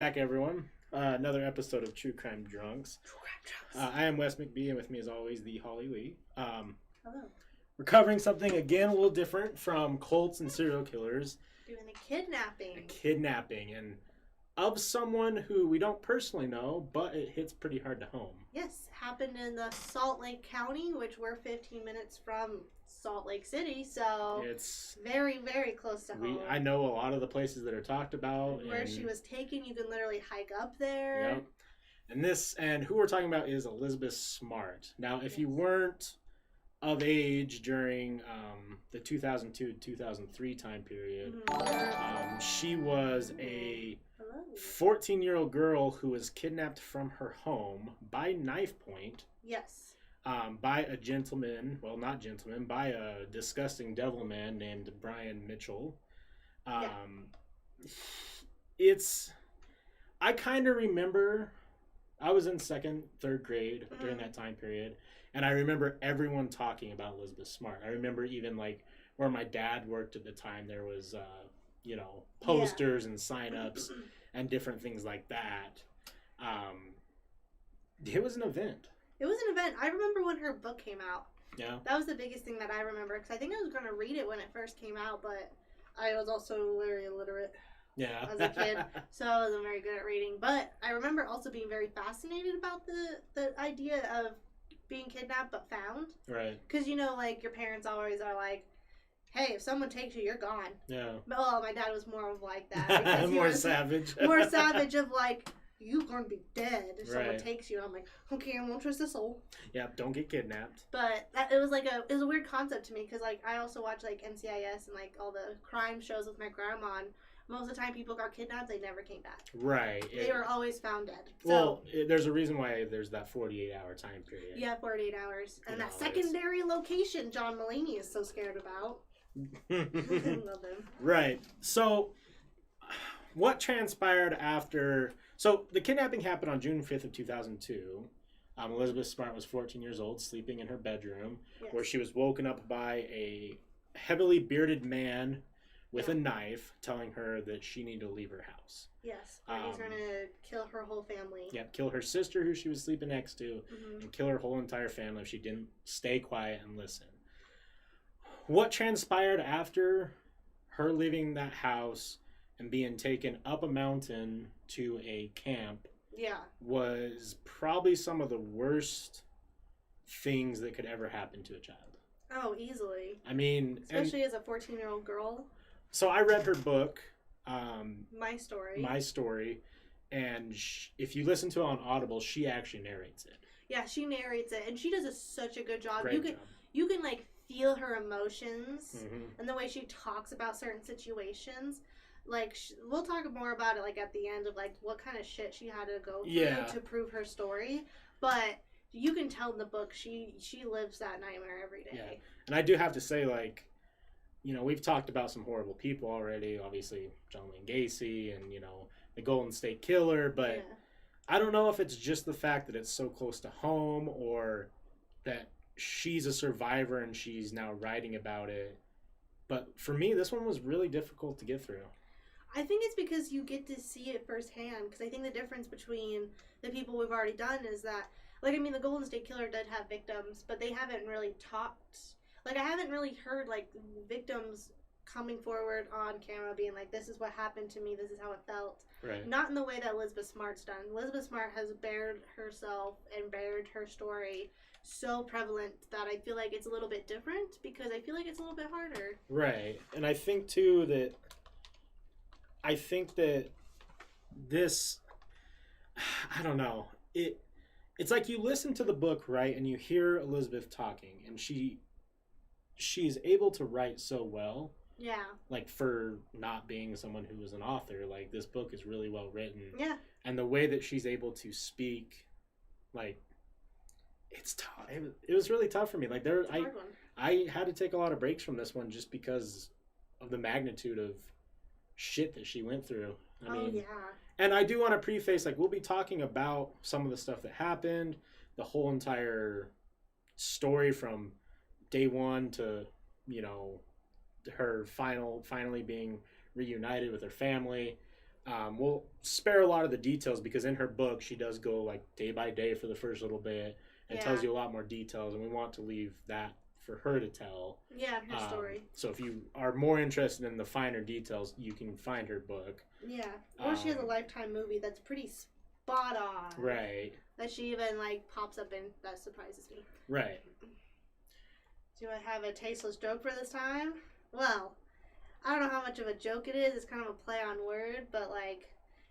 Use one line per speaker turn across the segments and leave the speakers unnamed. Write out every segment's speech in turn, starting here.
Back, everyone. Another episode of True Crime Drunks.
True Crime Drunks.
I am Wes McBee, and with me, as always, the Holly Lee.
Hello.
We're covering something again a little different from cults and serial killers.
Doing a kidnapping.
Kidnapping, and of someone who we don't personally know, but it hits pretty hard to home.
Yes, happened in the Salt Lake County, which we're 15 minutes from Salt Lake City, so
It's
very, very close to home.
I know a lot of the places that are talked about.
Where she was taken, you can literally hike up there.
Yep. And who we're talking about is Elizabeth Smart. Now, if you weren't of age during the 2002 to 2003 time period, she was a 14-year-old girl who was kidnapped from her home by knife point.
Yes.
By a gentleman, well, not gentleman, by a disgusting devil man named Brian Mitchell. I kind of remember, I was in second, third grade during that time period, and I remember everyone talking about Elizabeth Smart. I remember even like where my dad worked at the time, there was, posters and sign-ups and different things like that. It was an event.
It was an event. I remember when her book came out.
Yeah.
That was the biggest thing that I remember, because I think I was going to read it when it first came out, but I was also very illiterate.
Yeah.
As a kid, so I wasn't very good at reading. But I remember also being very fascinated about the idea of being kidnapped but found.
Right.
Because, like, your parents always are like, hey, if someone takes you, you're gone.
Yeah.
Well, my dad was more of like that.
More savage.
More savage of like, you're going to be dead if someone
Right.
takes you. I'm like, okay, I won't trust a soul.
Yeah, don't get kidnapped.
But it was a weird concept to me, because like I also watch like NCIS and like all the crime shows with my grandma, and most of the time people got kidnapped, they never came back.
Right.
They were always found dead.
Well, there's a reason why there's that 48-hour time period.
Yeah, 48 hours. And that
it's-
secondary location John Mulaney is so scared about. I love him.
Right. So, what transpired after... So, the kidnapping happened on June 5th of 2002. Elizabeth Smart was 14 years old, sleeping in her bedroom,
Yes.
where she was woken up by a heavily bearded man with a knife telling her that she needed to leave her house.
Yes. And he's going to kill her whole family.
Yeah, kill her sister who she was sleeping next to,
Mm-hmm.
and kill her whole entire family if she didn't stay quiet and listen. What transpired after her leaving that house and being taken up a mountain to a camp
Yeah.
was probably some of the worst things that could ever happen to a child.
Oh, easily.
I mean,
Especially as a 14-year-old girl.
so I read her book,
My story.
My Story, and if you listen to it on Audible, she actually narrates it.
Yeah, she narrates it, and she does such a good job.
Great job.
You can like feel her emotions
Mm-hmm.
and the way she talks about certain situations. Like we'll talk more about it like at the end of like what kind of shit she had to go through to prove her story. But you can tell in the book she lives that nightmare every day.
Yeah, and I do have to say, like, we've talked about some horrible people already. Obviously, John Wayne Gacy and the Golden State Killer, but
Yeah.
I don't know if it's just the fact that it's so close to home or that she's a survivor and she's now writing about it. But for me, this one was really difficult to get through.
I think it's because you get to see it firsthand. Because I think the difference between the people we've already done is that, like, I mean, the Golden State Killer did have victims, but they haven't really talked. Like, I haven't really heard, like, victims coming forward on camera being like, this is what happened to me, this is how it felt.
Right.
Not in the way that Elizabeth Smart's done. Elizabeth Smart has bared herself and bared her story so prevalent that I feel like it's a little bit different, because I feel like it's a little bit harder.
Right. And I think, too, that this, I don't know, it's like you listen to the book, right, and you hear Elizabeth talking, and she's able to write so well.
Yeah.
Like, for not being someone who was an author, like, this book is really well written.
Yeah.
And the way that she's able to speak, like, it's tough. It was really tough for me. Like,
It's a hard one.
I had to take a lot of breaks from this one just because of the magnitude of shit that she went through. I mean,
yeah.
and I do want to preface, like, we'll be talking about some of the stuff that happened, the whole entire story from day one to, her finally being reunited with her family. We'll spare a lot of the details because in her book she does go like day by day for the first little bit and tells you a lot more details, and we want to leave that for her to tell.
Yeah, her story.
So if you are more interested in the finer details, you can find her book.
Yeah, or she has a Lifetime movie that's pretty spot on.
Right.
That she even like pops up in. That surprises me.
Right.
Do I have a tasteless joke for this time? Well, I don't know how much of a joke it is. It's kind of a play on word, but like,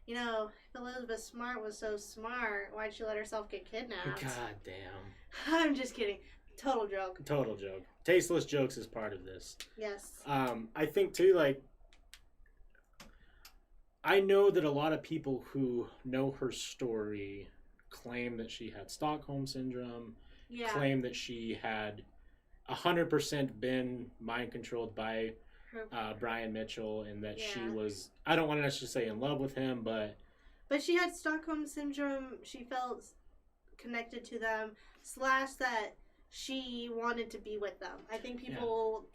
you know, if Elizabeth Smart was so smart, why'd she let herself get kidnapped?
God damn.
I'm just kidding. Total joke.
Total joke. Tasteless jokes is part of this.
Yes.
I think too, like, I know that a lot of people who know her story claim that she had Stockholm Syndrome, claim that she had 100% been mind controlled by Brian Mitchell, and that she was, I don't want to necessarily say in love with him, but
she had Stockholm Syndrome. She felt connected to them, / that she wanted to be with them. I think people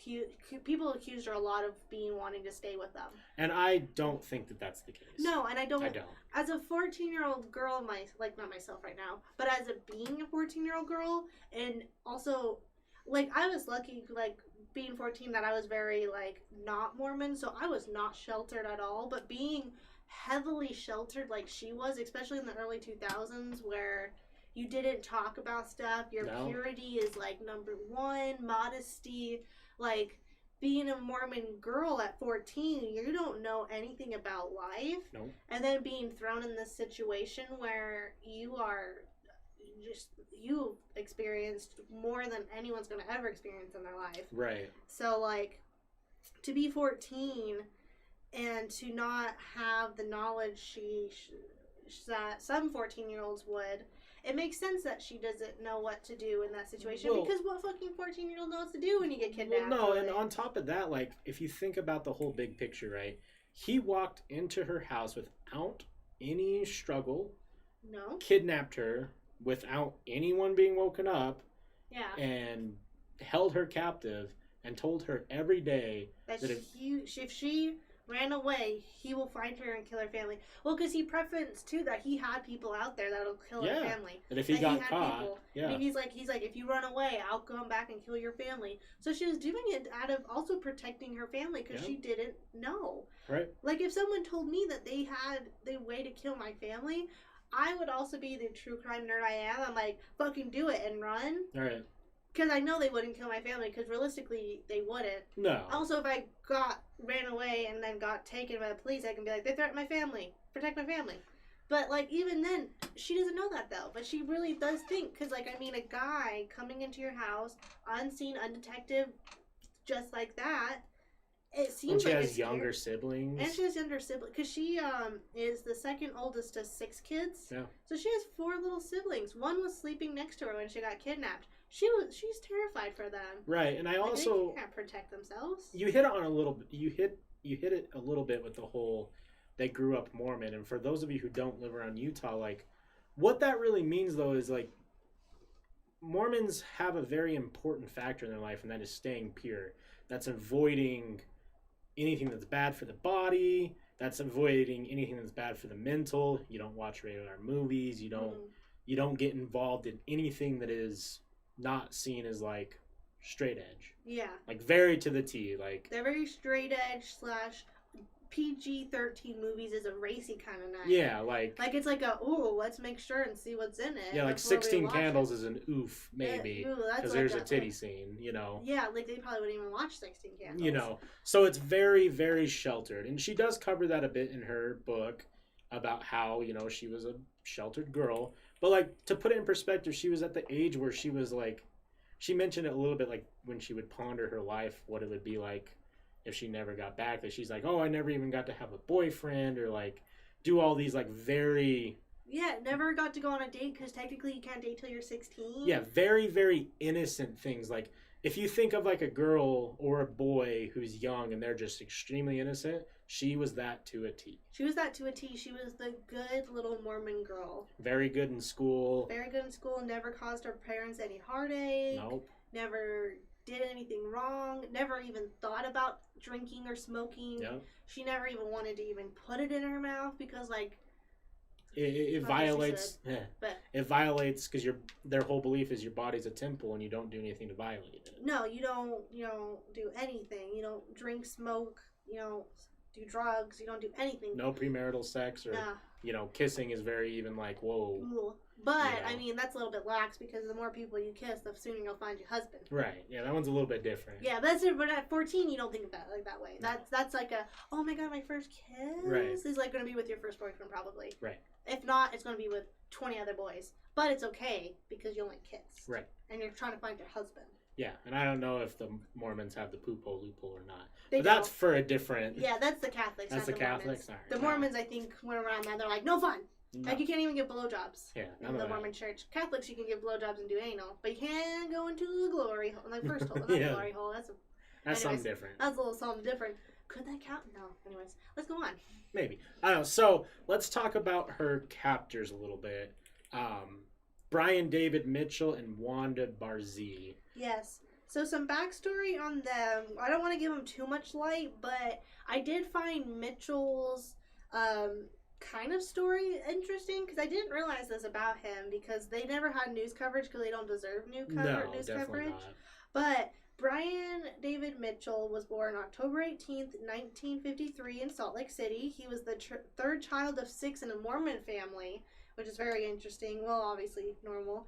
accused her a lot of wanting to stay with them. And I don't think that that's the case. No, and I don't. As a 14-year-old girl, not myself right now, but as being a 14-year-old girl, and also, like, I was lucky, like, being 14, that I was very, like, not Mormon, so I was not sheltered at all, but being heavily sheltered like she was, especially in the early 2000s, where you didn't talk about stuff. Your purity is, like, number one. Modesty. Like, being a Mormon girl at 14, you don't know anything about life. Nope. And then being thrown in this situation where you experienced more than anyone's going to ever experience in their life. Right. So, like, to be 14 and to not have the knowledge that some 14-year-olds would, it makes sense that she doesn't know what to do in that situation, because what fucking 14-year-old knows to do when you get kidnapped? Well, no, and on top of that, like, if you think about the whole big picture, right? He walked into her house without any struggle. No. Kidnapped her without anyone being woken up. Yeah. And held her captive and told her every day that if she ran away, he will find her and kill her family. Well, because he preferenced too that he had people out there that'll kill her family. And if he got caught, and he's like, if you run away, I'll come back and kill your family. So she was doing it out of also protecting her family, because she didn't know. Right. Like, if someone told me that they had the way to kill my family, I would also be the true crime nerd I am. I'm like, fucking do it and run. All right. Because I know they wouldn't kill my family, because realistically, they wouldn't. No. Also, if I ran away and then got taken by the police, I can be like, they threatened my family. Protect my family. But, like, even then, she doesn't know that, though. But she really does think, because, like, I mean, a guy coming into your house, unseen, undetected, just like that, it seems like she has younger siblings. And she has younger siblings, because she is the second oldest of 6 kids. Yeah. So she has 4 little siblings. One was sleeping next to her when she got kidnapped. She's terrified for them. Right, and I also, they can't protect themselves. You hit on a little bit. You hit it a little bit with the whole they grew up Mormon, and for those of you who don't live around Utah, like, what that really means though is, like, Mormons have a very important factor in their life, and that is staying pure. That's avoiding anything that's bad for the body. That's avoiding anything that's bad for the mental. You don't watch rated R movies. You don't get involved in anything that is not seen as, like, straight edge. Yeah. Like, very to the T. Like, they're very straight edge / PG-13 movies is a racy kind of night. Yeah, like it's like let's make sure and see what's in it. Yeah, like 16 Candles is an oof, maybe, because there's a titty scene, you know. Yeah, like they probably wouldn't even watch 16 Candles. You know, so it's very, very sheltered. And she does cover that a bit in her book about how, you know, she was a sheltered girl. But, like, to put it in perspective, she was at the age where she was, like, she mentioned it a little bit, like, when she would ponder her life, what it would be like if she never got back, that she's like, I never even got to have a boyfriend, or, like, do all these, like, very... Yeah, never got to go on a date, because technically you can't date till you're 16. Yeah, very, very innocent things. Like, if you think of, like, a girl or a boy who's young and they're just extremely innocent, she was that to a T. She was that to a T. She was the good little Mormon girl. Very good in school. Very good in school. Never caused her parents any heartache. Nope. Never did anything wrong, never even thought about drinking or smoking.
Yep.
She never even wanted to even put it in her mouth because, like,
it violates.
should, but
it violates because their whole belief is your body's a temple and you don't do anything to violate it.
No, you don't do anything. You don't drink, smoke. You don't do drugs. You don't do anything.
No premarital sex or kissing is very even like whoa.
But I mean that's a little bit lax because the more people you kiss, the sooner you'll find your husband.
Right. Yeah, that one's a little bit different.
Yeah, that's it. But at 14, you don't think about it like that way. No. That's like a oh my god, my first kiss is like going to be with your first boyfriend probably.
Right.
If not, it's going to be with 20 other boys. But it's okay because you only kiss.
Right.
And you're trying to find your husband.
Yeah, and I don't know if the Mormons have the poophole loophole or not.
But
that's for a different...
Yeah, that's the Catholics.
That's the Catholics?
Mormons. The Mormons, I think, went around that. They're like, no fun. No. Like, you can't even give blowjobs.
Yeah,
in the Mormon church. Catholics, you can give blowjobs and do anal. But you can't go into the glory hole. Like, first hole. Not the glory hole. That's
something different.
That's a little something different. Could that count? No. Anyways, let's go on.
Maybe. I don't know. So, let's talk about her captors a little bit. Brian David Mitchell and Wanda Barzee.
Yes. So some backstory on them. I don't want to give them too much light, but I did find Mitchell's kind of story interesting because I didn't realize this about him because they never had news coverage because they don't deserve news coverage. Not. But Brian David Mitchell was born October 18th, 1953 in Salt Lake City. He was the third child of 6 in a Mormon family, which is very interesting. Well, obviously normal.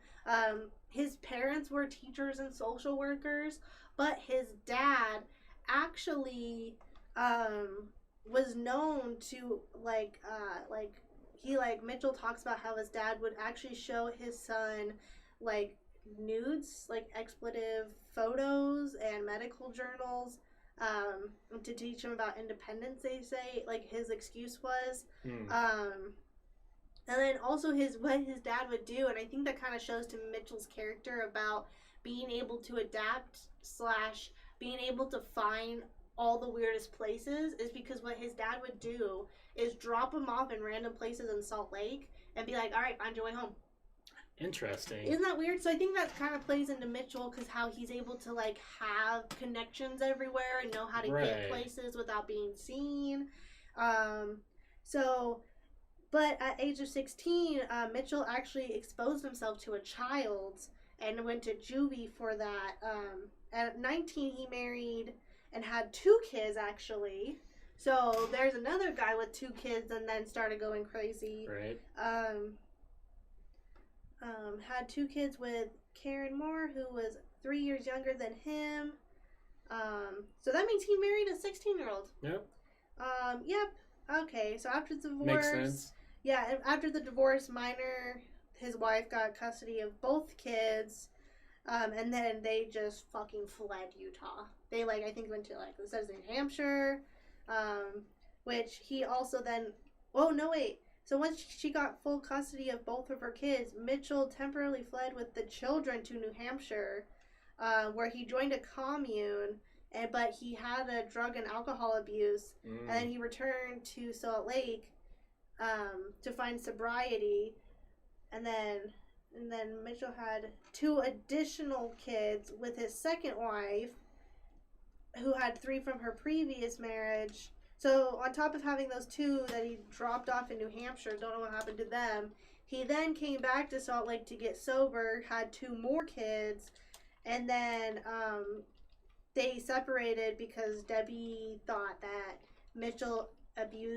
His parents were teachers and social workers, but his dad actually was known to Mitchell talks about how his dad would actually show his son like nudes, like expletive photos and medical journals to teach him about independence. They say like his excuse was. And then also what his dad would do, and I think that kind of shows to Mitchell's character about being able to adapt / being able to find all the weirdest places, is because what his dad would do is drop him off in random places in Salt Lake and be like, all right, find your way home.
Interesting.
Isn't that weird? So I think that kind of plays into Mitchell because how he's able to like have connections everywhere and know how to get places without being seen. But at age of 16, Mitchell actually exposed himself to a child and went to juvie for that. At 19, he married and had 2 kids, actually. So there's another guy with 2 kids and then started going crazy.
Right.
Had 2 kids with Karen Moore, who was 3 years younger than him. So that means he married a 16-year-old.
Yep.
Yep. Okay, so after the divorce...
Makes sense.
Yeah, and after the divorce, his wife got custody of both kids, and then they just fucking fled Utah. They, I think went to, it says New Hampshire, which he also then... Oh, no, wait. So once she got full custody of both of her kids, Mitchell temporarily fled with the children to New Hampshire, where he joined a commune, but he had a drug and alcohol abuse, and then he returned to Salt Lake to find sobriety, and then Mitchell had 2 additional kids with his second wife, who had 3 from her previous marriage. So on top of having those 2 that he dropped off in New Hampshire, don't know what happened to them, he then came back to Salt Lake to get sober, had 2 more kids, and then they separated because Debbie thought that Mitchell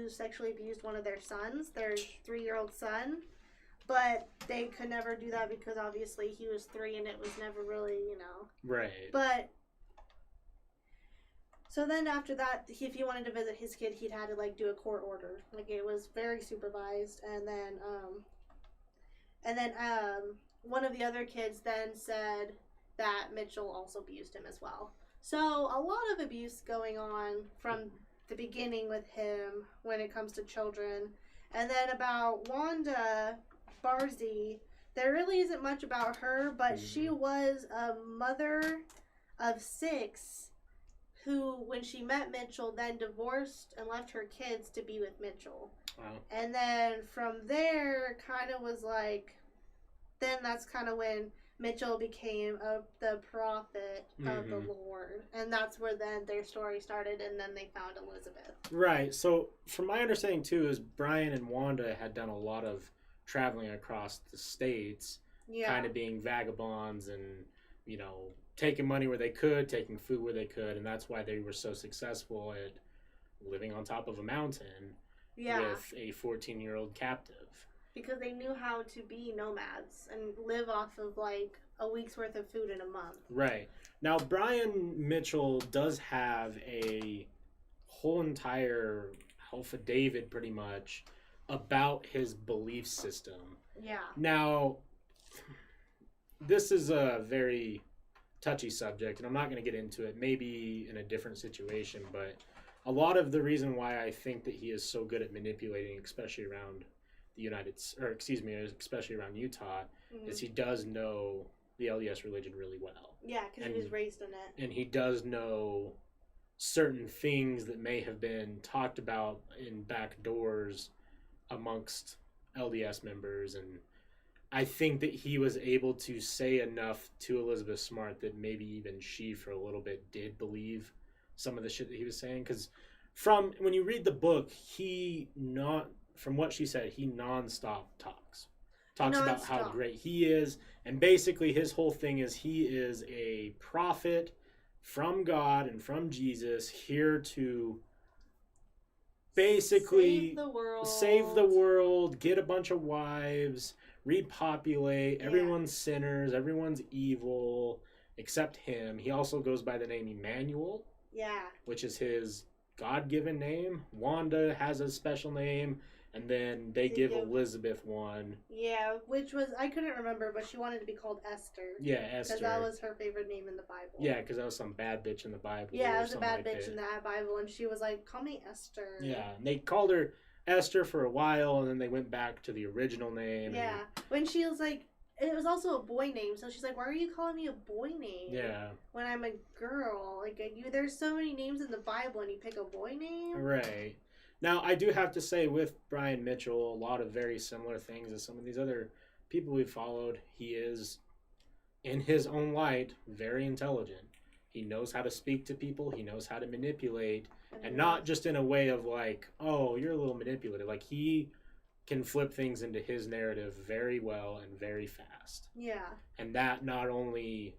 sexually abused one of their sons, their 3-year-old son, but they could never do that because obviously he was 3 and it was never really,
Right.
But so then after that, if he wanted to visit his kid, he'd had to do a court order. It was very supervised, and then one of the other kids then said that Mitchell also abused him as well. So a lot of abuse going on from the beginning with him when it comes to children. And then about Wanda Barzee, there really isn't much about her, but she was a mother of 6 who, when she met Mitchell, then divorced and left her kids to be with Mitchell.
Wow.
And then from there, kind of was then that's kind of when Mitchell became the prophet of the Lord, and that's where then their story started, and then they found Elizabeth.
Right. So, from my understanding too, is Brian and Wanda had done a lot of traveling across the states, kind of being vagabonds and taking money where they could, taking food where they could, and that's why they were so successful at living on top of a mountain with a 14-year-old captive.
Because they knew how to be nomads and live off of like a week's worth of food in a month.
Right. Now, Brian Mitchell does have a whole entire affidavit pretty much about his belief system.
Yeah.
Now, this is a very touchy subject, and I'm not going to get into it, maybe in a different situation, but a lot of the reason why I think that he is so good at manipulating, especially around especially around Utah, is he does know the LDS religion really well.
Yeah, because he was raised in it.
And he does know certain things that may have been talked about in back doors amongst LDS members, and I think that he was able to say enough to Elizabeth Smart that maybe even she for a little bit did believe some of the shit that he was saying, because when you read the book, from what she said, he nonstop talks about how great he is, and basically his whole thing is he is a prophet from God and from Jesus, here to basically save the world, get a bunch of wives, repopulate, everyone's sinners, everyone's evil except him. He also goes by the name Emmanuel, which is his God-given name. Wanda has a special name, and then they give Elizabeth one.
Yeah, which was, I couldn't remember, but she wanted to be called Esther.
Yeah, Esther.
Because that was her favorite name in the Bible.
Yeah, because that was some bad bitch in the Bible.
Yeah, it was a bad bitch in that Bible, and she was like, call me Esther.
Yeah, and they called her Esther for a while, and then they went back to the original name.
Yeah, when she was like, it was also a boy name, so she's like, why are you calling me a boy name?
Yeah.
When I'm a girl. Like, there's so many names in the Bible, and you pick a boy name?
Right. Now, I do have to say, with Brian Mitchell, a lot of very similar things as some of these other people we've followed. He is, in his own light, very intelligent. He knows how to speak to people. He knows how to manipulate. And not just in a way of like, oh, you're a little manipulative. Like, he can flip things into his narrative very well and very fast.
Yeah.
And that not only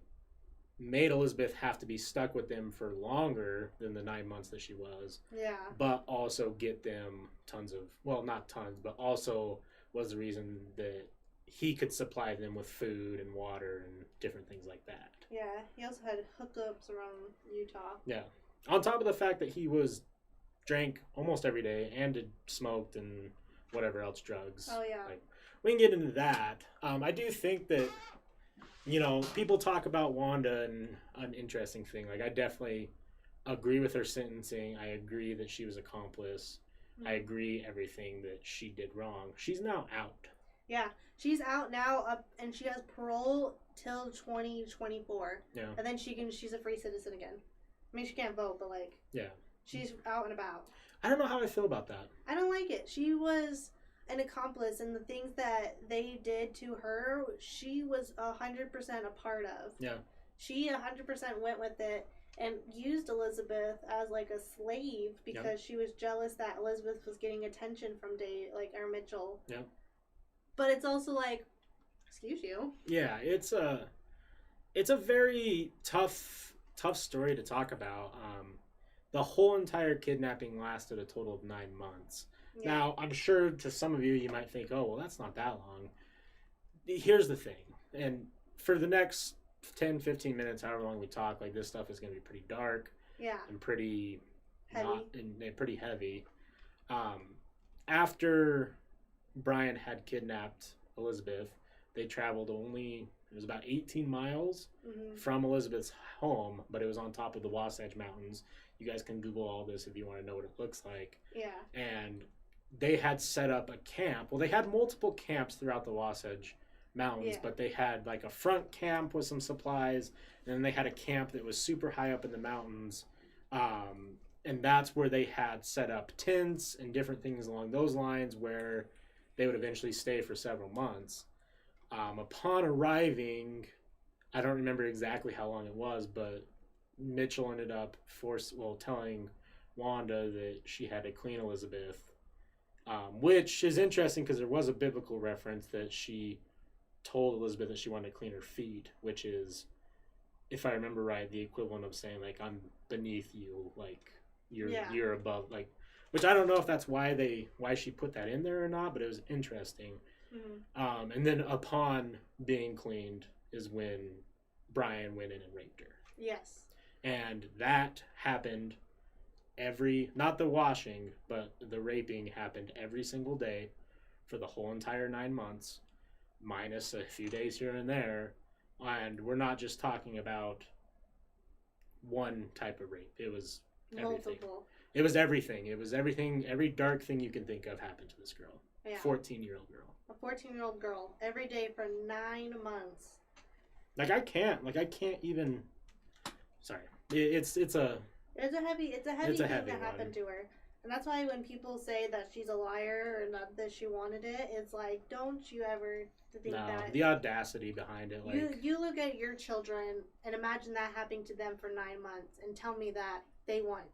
made Elizabeth have to be stuck with them for longer than the 9 months that she was.
Yeah.
But also get them not tons, but also was the reason that he could supply them with food and water and different things like that.
Yeah. He also had hookups around Utah.
Yeah. On top of the fact that he drank almost every day and smoked and whatever else, drugs.
Oh, yeah.
Like, we can get into that. I do think that, people talk about Wanda and an interesting thing. Like, I definitely agree with her sentencing. I agree that she was accomplice. Mm-hmm. I agree everything that she did wrong. She's now out.
Yeah, she's out now, and she has parole till 2024.
Yeah.
And then she's a free citizen again. I mean, she can't vote, but she's out and about.
I don't know how I feel about that.
I don't like it. She was an accomplice, and the things that they did to her, she was 100% a part of.
Yeah.
She 100% went with it and used Elizabeth as like a slave because she was jealous that Elizabeth was getting attention from Mitchell.
Yeah.
But it's also like, excuse you.
Yeah, it's a very tough story to talk about. The whole entire kidnapping lasted a total of 9 months. Yeah. Now, I'm sure to some of you, you might think, oh, well, that's not that long. Here's the thing. And for the next 10, 15 minutes, however long we talk, like, this stuff is going to be pretty dark.
Yeah.
And pretty
heavy.
Pretty heavy. After Brian had kidnapped Elizabeth, they traveled it was about 18 miles from Elizabeth's home, but it was on top of the Wasatch Mountains. You guys can Google all this if you want to know what it looks like.
Yeah.
And they had set up a camp. Well, they had multiple camps throughout the Wasatch Mountains, but they had like a front camp with some supplies, and then they had a camp that was super high up in the mountains. And that's where they had set up tents and different things along those lines where they would eventually stay for several months. Upon arriving I don't remember exactly how long it was, but Mitchell ended up telling Wanda that she had to clean Elizabeth, which is interesting because there was a biblical reference that she told Elizabeth that she wanted to clean her feet, which is, if I remember right, the equivalent of saying like I'm beneath you, like you're above, like, which I don't know if that's why she put that in there or not, but it was interesting. Mm-hmm. And then upon being cleaned is when Brian went in and raped her.
Yes.
And that happened not the washing, but the raping happened every single day for the whole entire 9 months, minus a few days here and there. And we're not just talking about one type of rape. It was everything. Multiple. It was everything. It was everything. Every dark thing you can think of happened to this girl. Yeah. 14-year-old girl.
A 14-year-old girl every day for 9 months.
I can't even. Sorry. It's a heavy thing that
happened to her. And that's why when people say that she's a liar or not that she wanted it, it's like, don't you ever think that.
The audacity behind it.
You look at your children and imagine that happening to them for 9 months and tell me that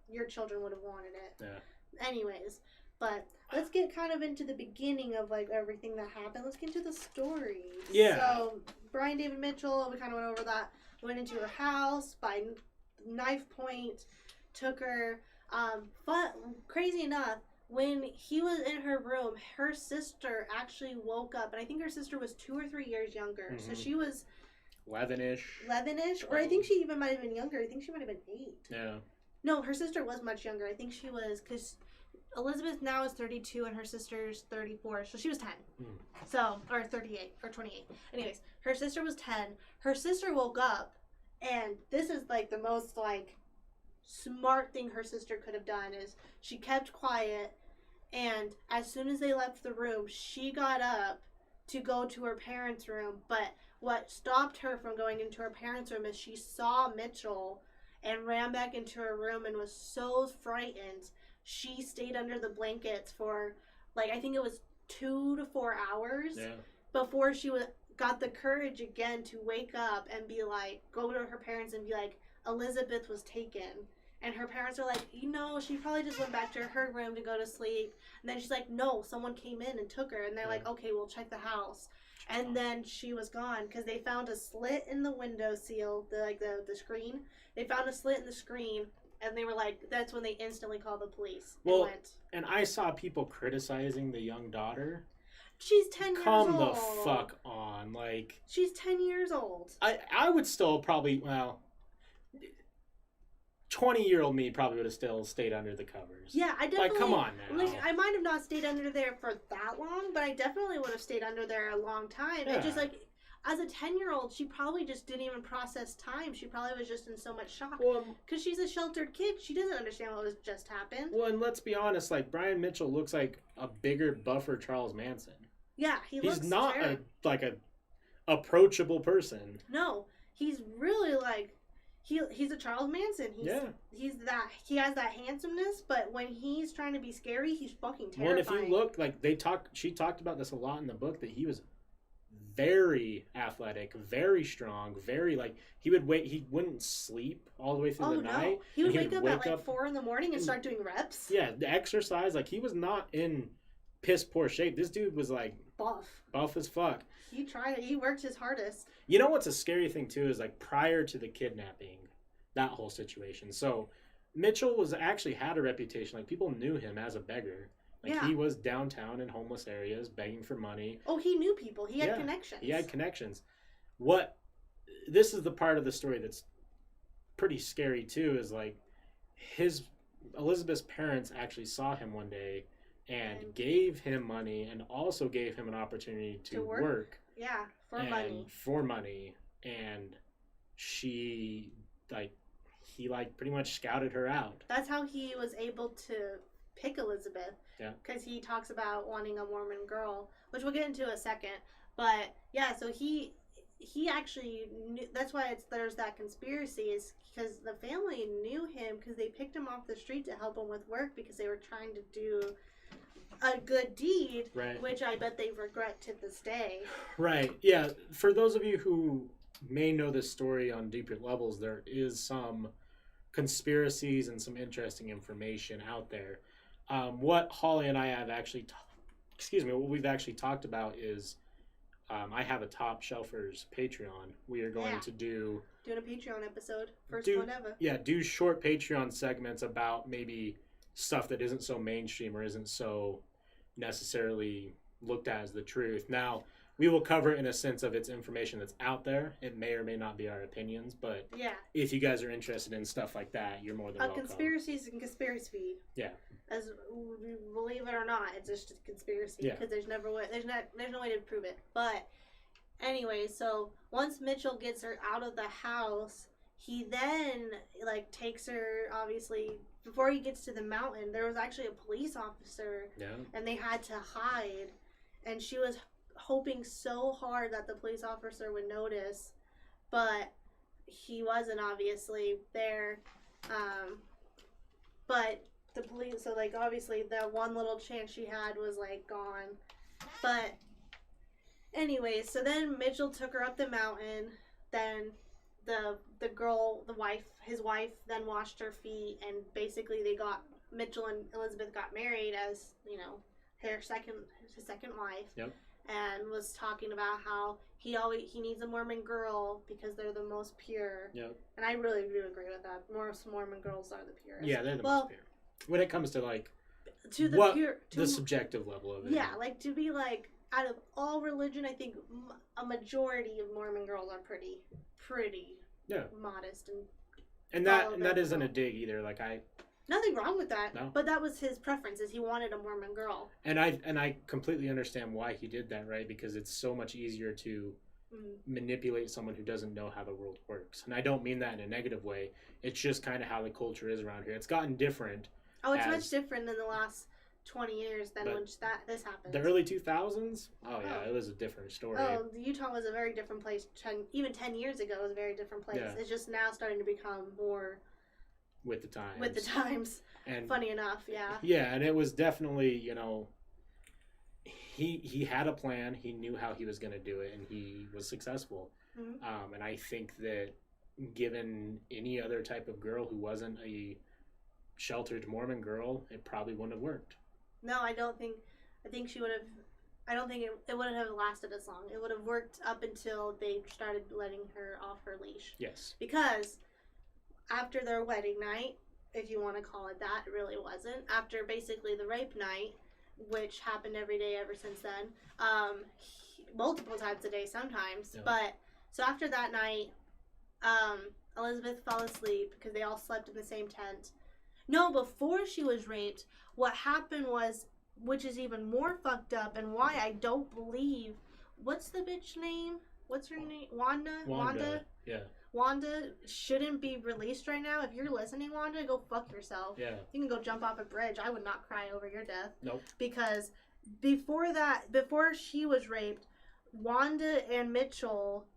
your children would have wanted it. Yeah. Anyways, but let's get kind of into the beginning of like everything that happened. Let's get into the story.
Yeah.
So Brian David Mitchell, we kind of went over that. Went into her house by knife point, took her. But crazy enough, when he was in her room, her sister actually woke up, and I think her sister was 2 or 3 years younger. Mm-hmm. So she was
11-ish,
or I think she even might have been younger. I think she might have been 8.
Yeah.
No, her sister was much younger. I think she was, because Elizabeth now is 32 and her sister's 34, so she was 10. So, or 38 or 28. Anyways, her sister was 10. Her sister woke up, and this is like the most like smart thing her sister could have done is she kept quiet, and as soon as they left the room, she got up to go to her parents' room. But what stopped her from going into her parents' room is she saw Mitchell and ran back into her room and was so frightened. She stayed under the blankets for, like, I think it was 2 to 4 hours before she got the courage again to wake up and be like, go to her parents and be like, Elizabeth was taken. And her parents are like, she probably just went back to her room to go to sleep. And then she's like, no, someone came in and took her. And they're like, okay, we'll check the house. And then she was gone because they found a slit in the window seal, the screen. They found a slit in the screen, and they were like, that's when they instantly called the police.
Well, and I saw people criticizing the young daughter.
She's 10 years old.
Come the fuck on. Like,
she's 10 years old.
I would still probably, 20-year-old me probably would have still stayed under the covers.
Yeah, I definitely...
Like, come on now.
Like, I might have not stayed under there for that long, but I definitely would have stayed under there a long time. Yeah. And just, like, as a 10-year-old, she probably just didn't even process time. She probably was just in so much shock. Because she's a sheltered kid. She doesn't understand what was just happened.
Well, and let's be honest, like, Brian Mitchell looks like a bigger, buffer Charles Manson.
Yeah, he's
not a approachable person.
No, he's really, like... He's a Charles Manson. He has that handsomeness, but when he's trying to be scary, he's fucking terrifying.
Well, and if you look, like, she talked about this a lot in the book, that he was very athletic, very strong, very, like, he wouldn't sleep all the way through the night.
He would wake up at like 4 in the morning and start doing reps.
Yeah, the exercise, like, he was not in piss poor shape. This dude was like buff as fuck.
He worked his hardest.
You know what's a scary thing too is, like, prior to the kidnapping, that whole situation. So Mitchell had a reputation. Like, people knew him as a beggar. Like, he was downtown in homeless areas begging for money.
Oh, he knew people. He had connections.
He had connections. This is the part of the story that's pretty scary too, is like Elizabeth's parents actually saw him one day and gave him money and also gave him an opportunity to work.
Yeah,
for money. And he pretty much scouted her out.
That's how he was able to pick Elizabeth.
Yeah. Because
he talks about wanting a Mormon girl, which we'll get into in a second. But yeah, so he actually knew. That's why there's that conspiracy, is because the family knew him because they picked him off the street to help him with work because they were trying to do a good deed,
right,
which I bet they regret to this day.
Right. Yeah. For those of you who may know this story on deeper levels, there is some conspiracies and some interesting information out there. What Holly and I have actually, what we've actually talked about is I have a Top Shelfers Patreon. We are going to doing
a Patreon episode, first one ever.
Yeah, do short Patreon segments about maybe stuff that isn't so mainstream or isn't so necessarily looked at as the truth. Now, we will cover it in a sense of it's information that's out there. It may or may not be our opinions, but if you guys are interested in stuff like that, you're more than welcome.
Conspiracies and conspiracy.
Yeah.
As believe it or not, it's just a conspiracy because there's no way to prove it. But anyway, so once Mitchell gets her out of the house, he then takes her, obviously, before he gets to the mountain, there was actually a police officer and they had to hide, and she was hoping so hard that the police officer would notice, but he wasn't obviously there. But the police, so obviously that one little chance she had was gone. But anyway, so then Mitchell took her up the mountain. Then the girl, his wife, then washed her feet, and basically Mitchell and Elizabeth got married as his second wife.
Yep.
And was talking about how he needs a Mormon girl because they're the most pure.
Yep.
And I really do agree with that. Most Mormon girls are the purest.
Yeah, they're the most pure. When it comes to the subjective level of it.
Yeah, to be out of all religion, I think a majority of Mormon girls are pretty modest
and that isn't a dig either.
Nothing wrong with that.
No.
But that was his preference, is he wanted a Mormon girl.
And I completely understand why he did that, right? Because it's so much easier to manipulate someone who doesn't know how the world works. And I don't mean that in a negative way. It's just kind of how the culture is around here. It's gotten different.
Oh, it's much different in the last 20 years than when this happened.
The early 2000s? Oh, yeah, it was a different story.
Oh, Utah was a very different place. Even 10 years ago, it was a very different place. Yeah. It's just now starting to become more...
With the times.
With the times. And funny enough, yeah.
Yeah, and it was definitely, he had a plan. He knew how he was going to do it, and he was successful. Mm-hmm. And I think that given any other type of girl who wasn't a sheltered Mormon girl, it probably wouldn't have worked.
No, I think she would have... I don't think it wouldn't have lasted as long. It would have worked up until they started letting her off her leash.
Yes.
Because... after their wedding night, if you want to call it that, it really wasn't. After basically the rape night, which happened every day ever since then, multiple times a day sometimes. Yeah. But so after that night, Elizabeth fell asleep because they all slept in the same tent. No, before she was raped, what happened was, which is even more fucked up, and why I don't believe, what's the bitch name? What's her name? Wanda?
Yeah.
Wanda shouldn't be released right now. If you're listening, Wanda, go fuck yourself.
Yeah.
You can go jump off a bridge. I would not cry over your death.
Nope.
Because before she was raped, Wanda and Mitchell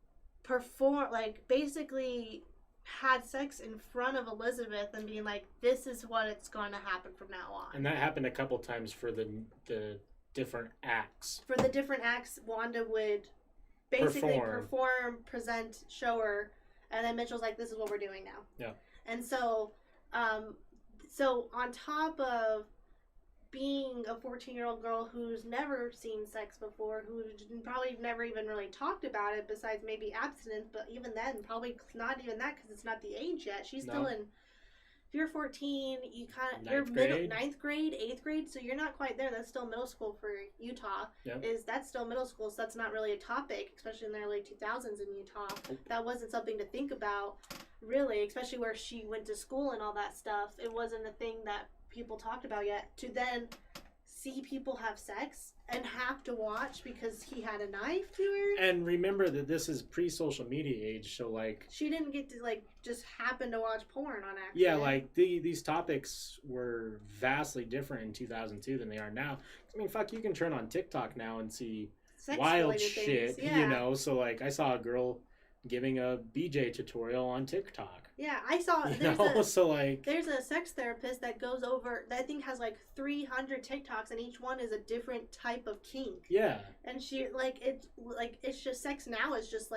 basically had sex in front of Elizabeth and being like, this is what it's going to happen from now on.
And that happened a couple times for the different acts.
For the different acts, Wanda would basically perform, present, show her. And then Mitchell's like, this is what we're doing now.
Yeah.
And so on top of being a 14-year-old girl who's never seen sex before, who probably never even really talked about it besides maybe abstinence, but even then, probably not even that because it's not the age yet. She's still in... If you're 14, you're ninth grade, 8th grade, so you're not quite there. That's still middle school for Utah.
Yep.
That's still middle school, so that's not really a topic, especially in the early 2000s in Utah. That wasn't something to think about, really, especially where she went to school and all that stuff. It wasn't a thing that people talked about yet. To then see people have sex and have to watch because he had a knife to her.
And remember that this is pre-social media age, so
she didn't get to just happen to watch porn on accident.
Yeah, these topics were vastly different in 2002 than they are now. I mean, fuck, you can turn on TikTok now and see wild shit,
yeah.
So I saw a girl giving a BJ tutorial on TikTok.
Yeah, I saw. There's a sex therapist that goes over. That I think has 300 TikToks, and each one is a different type of kink.
Yeah.
And she it's just sex now is just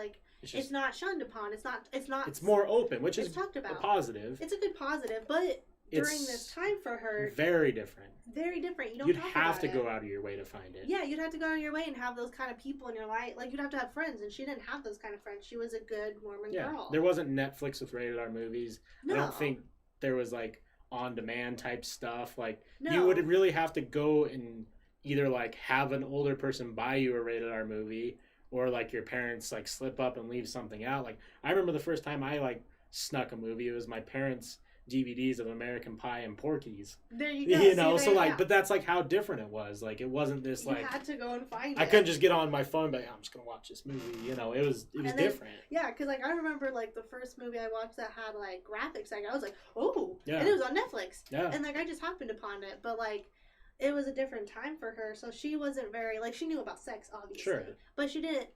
it's not shunned upon. It's
more open, which is
talked about.
a positive.
It's a good positive, but during this time for her,
very different.
Very different.
You'd have to go out of your way to find it.
Yeah, you'd have to go out of your way and have those kind of people in your life. Like, you'd have to have friends, and she didn't have those kind of friends. She was a good Mormon girl.
There wasn't Netflix with rated R movies.
No.
I don't think there was, like, on-demand type stuff. Like,
no.
You would really have to go and either, like, have an older person buy you a rated R movie, or, like, your parents, like, slip up and leave something out. Like, I remember the first time I, like, snuck a movie. It was my parents' DVDs of American Pie and Porky's.
There you go.
You know, so like, but that's like how different it was. Like, it wasn't this like.
You had to go and find it.
I couldn't just get on my phone and be like, I'm just gonna watch this movie. You know, it was different.
Yeah, because like I remember like the first movie I watched that had like graphics. Like I was like, oh,
yeah.
And it was on Netflix.
Yeah.
And like I just happened upon it, but like. It was a different time for her, so she wasn't very like she knew about sex, obviously,
sure.
But she didn't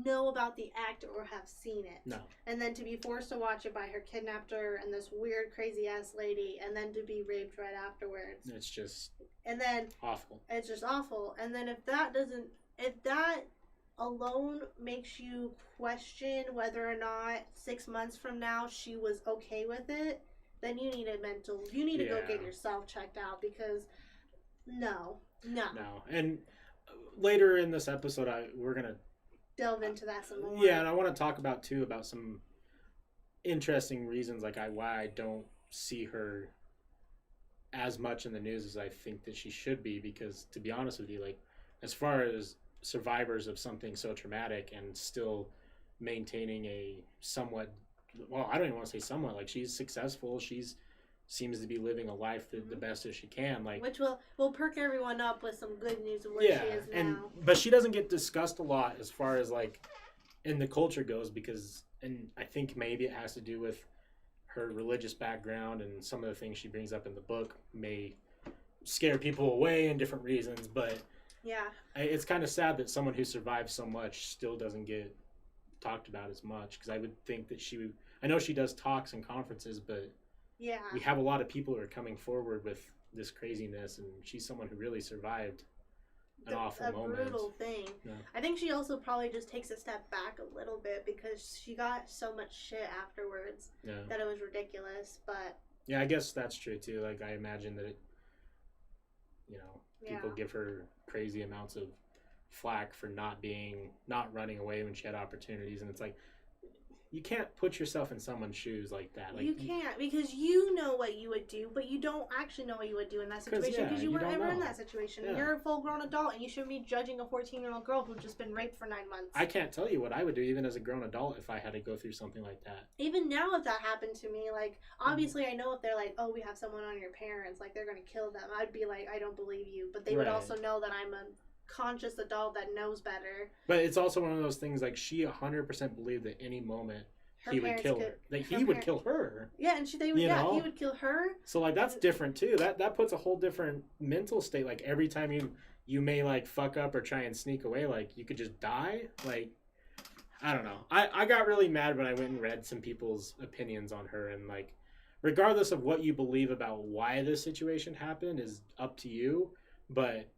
know about the act or have seen it.
No.
And then to be forced to watch it by her kidnapper and this weird, crazy ass lady, and then to be raped right afterwards.
It's just.
And then.
Awful.
It's just awful. And then if that alone makes you question whether or not 6 months from now she was okay with it, then you need to go get yourself checked out because. No.
And later in this episode, we're going to
delve into that some more.
Yeah, and I want to talk about some interesting reasons like why I don't see her as much in the news as I think that she should be, because to be honest with you, like as far as survivors of something so traumatic and still maintaining a somewhat, well, I don't even want to say somewhat, like she's successful, seems to be living a life the best as she can, like, which
will perk everyone up with some good news of where she is now.
But she doesn't get discussed a lot as far as like in the culture goes, because, and I think maybe it has to do with her religious background and some of the things she brings up in the book may scare people away in different reasons, but it's kind of sad that someone who survived so much still doesn't get talked about as much, because I would think that I know she does talks and conferences, but we have a lot of people who are coming forward with this craziness, and she's someone who really survived an awful moment.
A brutal thing. Yeah. I think she also probably just takes a step back a little bit because she got so much shit afterwards that it was ridiculous. But
yeah, I guess that's true too. Like I imagine that people give her crazy amounts of flack for not running away when she had opportunities, and it's like, you can't put yourself in someone's shoes like that. Like,
you can't, because you know what you would do, but you don't actually know what you would do in that situation because you weren't ever in that situation. Yeah. You're a full-grown adult, and you shouldn't be judging a 14-year-old girl who's just been raped for 9 months.
I can't tell you what I would do even as a grown adult if I had to go through something like that.
Even now, if that happened to me, like, obviously I know if they're like, oh, we have someone on your parents, like, they're going to kill them, I'd be like, I don't believe you. But they would also know that I'm a conscious adult that knows better.
But it's also one of those things, like, she 100% believed that any moment he would kill her. He would kill her.
Yeah, and he would kill her.
So like that's different too. That puts a whole different mental state. Like every time you may like fuck up or try and sneak away, like you could just die. Like I don't know. I got really mad when I went and read some people's opinions on her, and like regardless of what you believe about why this situation happened is up to you, but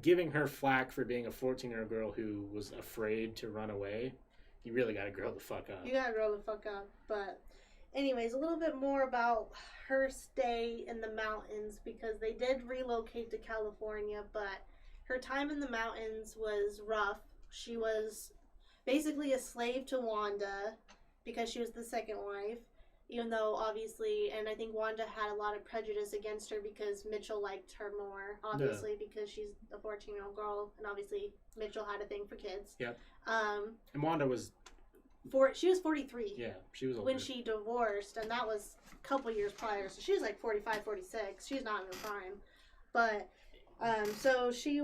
giving her flack for being a 14-year-old girl who was afraid to run away, you really gotta grow the fuck up.
You gotta grow the fuck up. But anyways, a little bit more about her stay in the mountains, because they did relocate to California, but her time in the mountains was rough. She was basically a slave to Wanda because she was the second wife, even though obviously, and I think Wanda had a lot of prejudice against her because Mitchell liked her more, obviously, because she's a 14-year-old girl, and obviously Mitchell had a thing for kids.
Yep. And Wanda was...
she was 43.
Yeah, she was older.
When she divorced, and that was a couple years prior, so she was like 45, 46. She's not in her prime. But, so he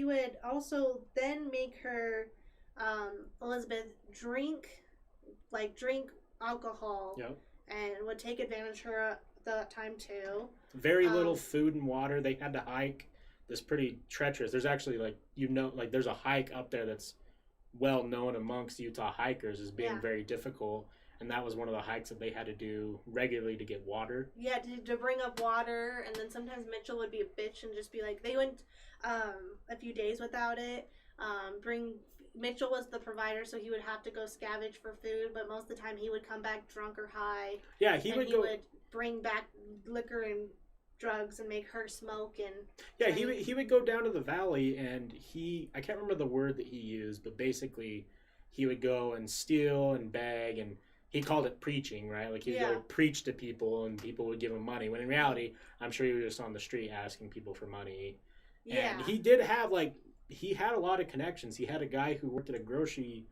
would also then make her, Elizabeth, drink alcohol, and would take advantage of her at that time too. Very
little food and water. They had to hike this pretty treacherous. There's actually there's a hike up there that's well known amongst Utah hikers as being very difficult, and that was one of the hikes that they had to do regularly to get water.
Yeah, to bring up water, and then sometimes Mitchell would be a bitch and just be like, they went a few days without it. Mitchell was the provider, so he would have to go scavenge for food, but most of the time he would come back drunk or high.
Yeah, he would
bring back liquor and drugs and make her smoke and.
Yeah, he would go down to the valley, and I can't remember the word that he used, but basically he would go and steal and beg, and he called it preaching, right? Like he would go preach to people, and people would give him money. When in reality, I'm sure he was just on the street asking people for money. Yeah. And he did have he had a lot of connections. He had a guy who worked at a grocery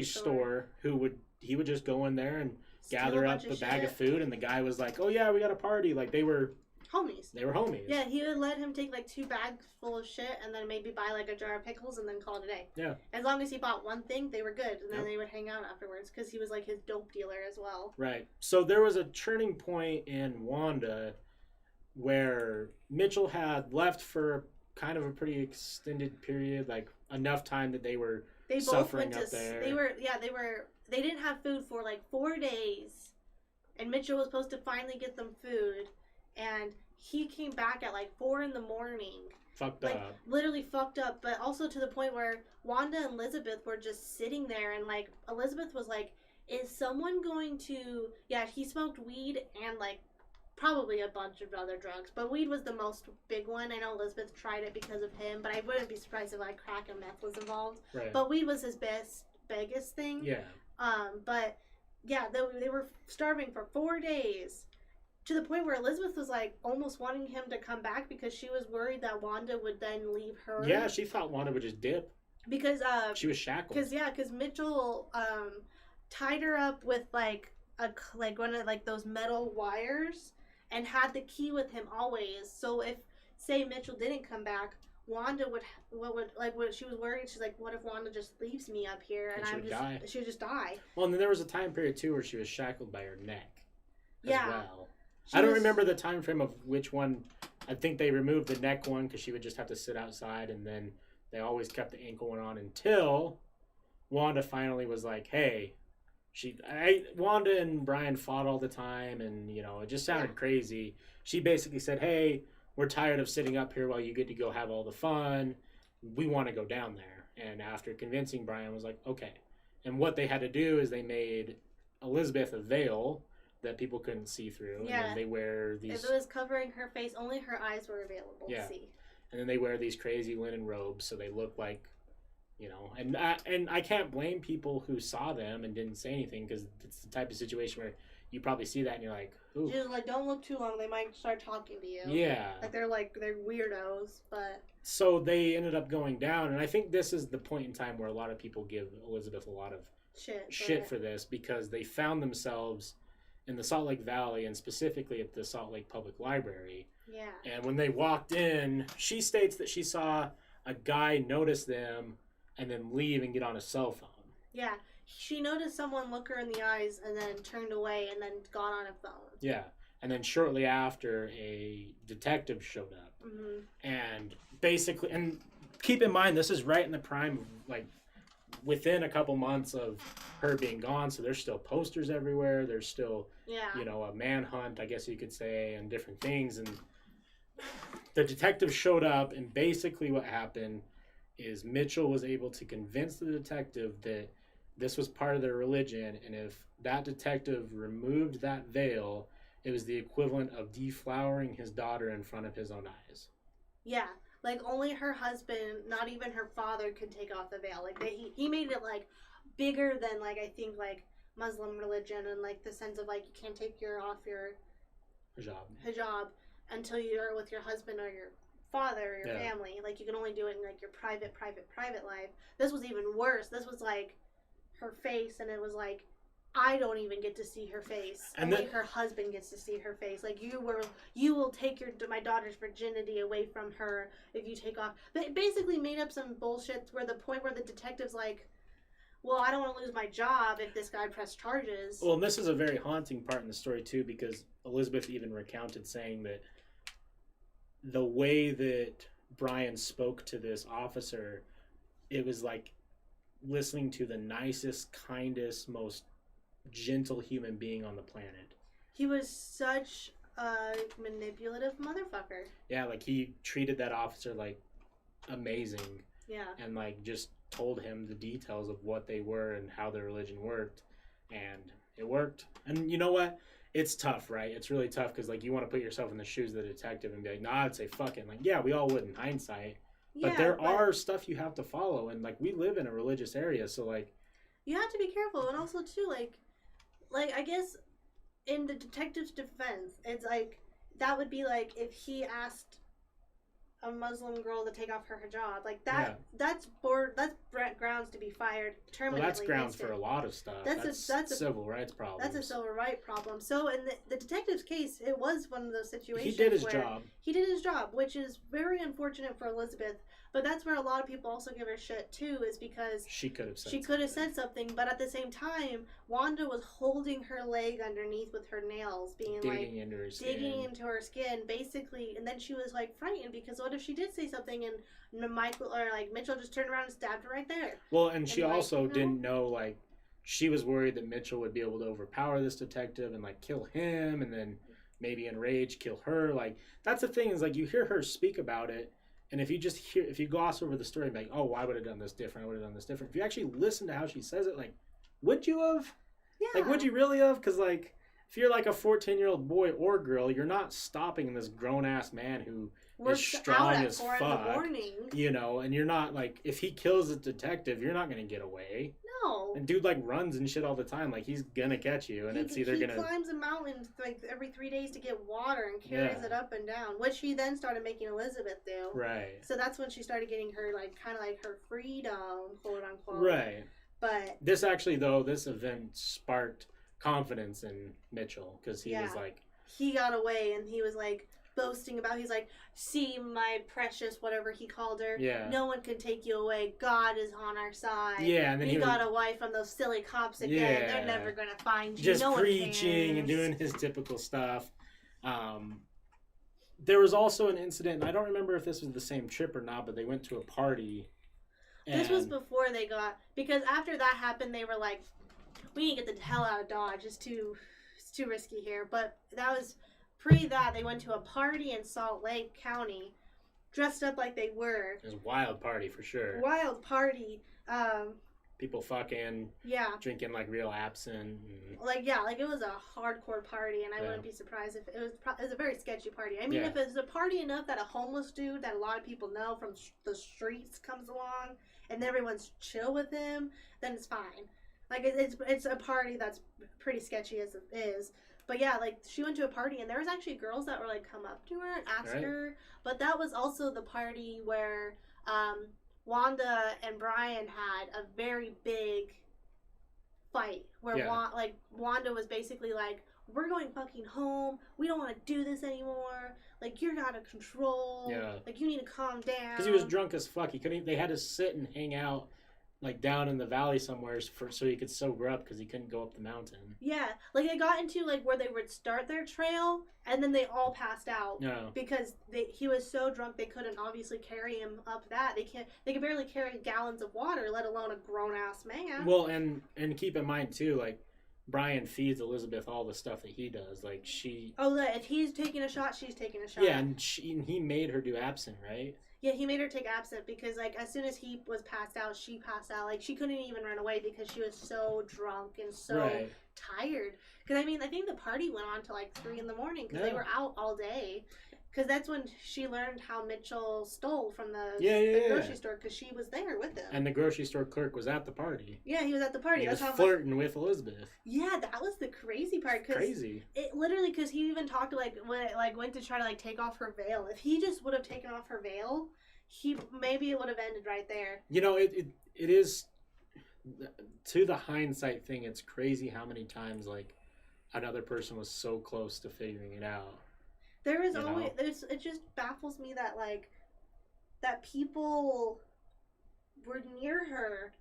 store who would just go in there and gather up a bag of food, and the guy was like, "Oh yeah, we got a party." Like they were
homies.
They were homies.
Yeah, he would let him take 2 bags full of shit and then maybe buy a jar of pickles and then call it a day.
Yeah.
As long as he bought one thing, they were good, and then they would hang out afterwards because he was his dope dealer as well.
Right. So there was a turning point in Wanda where Mitchell had left for kind of a pretty extended period, enough time that they were suffering up there.
They didn't have food for 4 days, and Mitchell was supposed to finally get them food, and he came back at 4 in the morning.
Fucked up.
Literally fucked up, but also to the point where Wanda and Elizabeth were just sitting there, and Elizabeth was like, is someone going to... Yeah, he smoked weed and probably a bunch of other drugs, but weed was the most big one. I know Elizabeth tried it because of him, but I wouldn't be surprised if crack and meth was involved.
Right.
But weed was his biggest thing.
Yeah.
But yeah, they were starving for 4 days, to the point where Elizabeth was almost wanting him to come back because she was worried that Wanda would then leave her.
Yeah, she thought Wanda would just dip
because
she was shackled.
Because Mitchell tied her up with one of those metal wires and had the key with him always. So if, say, Mitchell didn't come back, Wanda she was worried. She's like, what if Wanda just leaves me up here and she would just die.
Well, and then there was a time period too where she was shackled by her neck.
Yeah.
Well. I don't remember the time frame of which one. I think they removed the neck one because she would just have to sit outside, and then they always kept the ankle one on until Wanda finally was like, hey. Wanda and Brian fought all the time, and it just sounded crazy. She basically said, hey, we're tired of sitting up here while you get to go have all the fun. We want to go down there. And after convincing Brian, was like, okay. And what they had to do is they made Elizabeth a veil that people couldn't see through.
Yeah.
And then they wear these...
If it was covering her face, only her eyes were available to see.
And then they wear these crazy linen robes so they look like, and I can't blame people who saw them and didn't say anything, because it's the type of situation where you probably see that and you're like, ooh.
Just don't look too long, they might start talking to you.
Yeah.
They're weirdos, but...
So they ended up going down, and I think this is the point in time where a lot of people give Elizabeth a lot of shit for this, because they found themselves in the Salt Lake Valley, and specifically at the Salt Lake Public Library.
Yeah.
And when they walked in, she states that she saw a guy notice them and then leave and get on a cell phone.
Yeah. She noticed someone look her in the eyes and then turned away and then got on a phone.
Yeah. And then shortly after, a detective showed up.
Mm-hmm.
And basically, and keep in mind, this is right in the prime of, within a couple months of her being gone, so there's still posters everywhere. There's still, a manhunt, I guess you could say, and different things. And the detective showed up, and basically what happened is Mitchell was able to convince the detective that this was part of their religion, and if that detective removed that veil, it was the equivalent of deflowering his daughter in front of his own eyes.
Yeah. Only her husband, not even her father, could take off the veil. He made it, bigger than, I think, Muslim religion, and, the sense of, you can't take off your hijab until you're with your husband or your father or your family. You can only do it in, your private life. This was even worse. This was, her face, and it was, I don't even get to see her face. And only her husband gets to see her face. You will take my daughter's virginity away from her if you take off. But it basically made up some bullshit where the point where the detective's well, I don't want to lose my job if this guy pressed charges.
Well, and this is a very haunting part in the story, too, because Elizabeth even recounted saying that the way that Brian spoke to this officer, it was listening to the nicest, kindest, most gentle human being on the planet.
He was such a manipulative motherfucker.
Yeah, he treated that officer amazing.
Yeah.
and like just told him the details of what they were and how their religion worked, and it worked. And you know what? It's tough, right? It's really tough because like you want to put yourself in the shoes of the detective and be like, nah, I'd say fucking like, yeah, we all would in hindsight,
Yeah,
but there are stuff you have to follow, and like we live in a religious area, so like
you have to be careful, and also too like I guess in the detective's defense, it's like that would be like if he asked a Muslim girl to take off her hijab, like that. Yeah. That's grounds to be fired permanently.
Well, that's grounds for a lot of stuff. That's a civil rights problem.
That's a civil rights problem. So in the detective's case, it was one of those situations.
He did his job.
He did his job, which is very unfortunate for Elizabeth. But that's where a lot of people also give her shit too, is because
she could have
said something, but at the same time, Wanda was holding her leg underneath with her nails, being
digging into
her skin, basically. And then she was like frightened because what if she did say something and Michael or like Mitchell just turned around and stabbed her right there?
Well, and she also didn't know, like, she was worried that Mitchell would be able to overpower this detective and like kill him, and then maybe in rage kill her. Like, that's the thing, is like you hear her speak about it. And if you gloss over the story and be like, oh, I would have done this different, I would have done this different. If you actually listen to how she says it, like, would you have?
Yeah.
Like, would you really have? Because, like, if you're like a 14-year-old boy or girl, you're not stopping this grown-ass man who is strong as fuck. You know, and you're not, like, if he kills a detective, you're not going to get away.
No.
And dude, like, runs and shit all the time. Like, he's going to catch you. And it's either going to...
He climbs a mountain, like, every 3 days to get water and carries it up and down, which he then started making Elizabeth do.
Right.
So that's when she started getting her, like, kind of like her freedom, quote unquote.
Right.
But...
This actually, though, this event sparked confidence in Mitchell, because he was like...
He got away, and he was, like... boasting about, he's like, see my precious, whatever he called her, no one can take you away, God is on our side,
and then
he got away from those silly cops again, they're never gonna find you,
just preaching and doing his typical stuff. There was also an incident, I don't remember if this was the same trip or not, but they went to a party.
This was before they got, because after that happened, they were like, we need to get the hell out of Dodge, it's too risky here. But that was that, they went to a party in Salt Lake County, dressed up like they were.
It was a wild party for sure.
Wild party.
People fucking. Drinking like real absinthe. And...
Like it was a hardcore party, and I wouldn't be surprised if it was a very sketchy party. I mean, if it's a party enough that a homeless dude that a lot of people know from the streets comes along, and everyone's chill with him, then it's fine. Like it's a party that's pretty sketchy as it is. But yeah, like, she went to a party, and there was actually girls that were, like, come up to her and ask her. But that was also the party where Wanda and Brian had a very big fight. Where, Wanda was basically like, we're going fucking home. We don't want to do this anymore. Like, you're out of control. Yeah. Like, you need to calm down.
Because he was drunk as fuck. They had to sit and hang out, like, down in the valley somewhere so he could sober up, because he couldn't go up the mountain. Yeah, like, they got into, like, where they would start their trail, and then they all passed out. No. Because he was so drunk they couldn't obviously carry him up that. They could barely carry gallons of water, let alone a grown-ass man. Well, and keep in mind, too, like, Brian feeds Elizabeth all the stuff that he does. Like, she... Oh, if he's taking a shot, she's taking a shot. Yeah, and he made her do absinthe, right? Yeah, he made her take absinthe because, like, as soon as he was passed out, she passed out. Like, she couldn't even run away because she was so drunk and so tired. Because, I mean, I think the party went on to, like, 3 in the morning because they were out all day. Because that's when she learned how Mitchell stole from the grocery store, because she was there with him. And the grocery store clerk was at the party. Yeah, he was at the party. He was flirting with Elizabeth. Yeah, that was the crazy part. Crazy. It literally, because he even talked, like, when it, like, went to try to, like, take off her veil. If he just would have taken off her veil, maybe it would have ended right there. You know, it is, to the hindsight thing, it's crazy how many times, like, another person was so close to figuring it out. There is always, it just baffles me that, like, that people were near her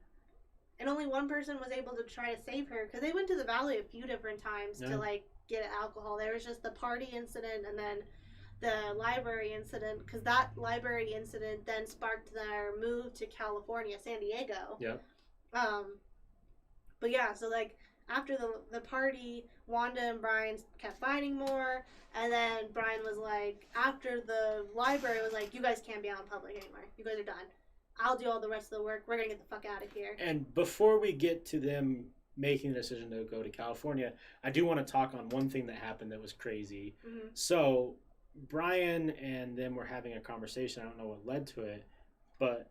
and only one person was able to try to save her, because they went to the valley a few different times to, like, get alcohol. There was just the party incident and then the library incident, because that library incident then sparked their move to California, San Diego. Yep. But yeah, so, like, after the party, Wanda and Brian kept fighting more, and then Brian was like, after the library was like, you guys can't be out in public anymore. You guys are done.
I'll do all the rest of the work. We're gonna get the fuck out of here.
And before we get to them making the decision to go to California, I do want to talk on one thing that happened that was crazy.
Mm-hmm.
So Brian and them were having a conversation. I don't know what led to it, but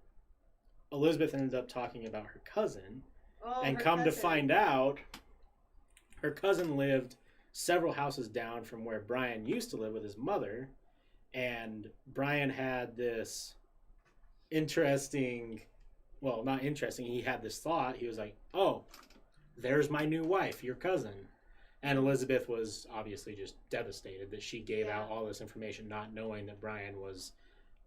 Elizabeth ended up talking about her cousin.
Oh,
and
her
come to
cousin.
find out, her cousin lived several houses down from where Brian used to live with his mother. And Brian had this interesting, well, not interesting, he had this thought. He was like, oh, there's my new wife, your cousin. And Elizabeth was obviously just devastated that she gave out all this information, not knowing that Brian was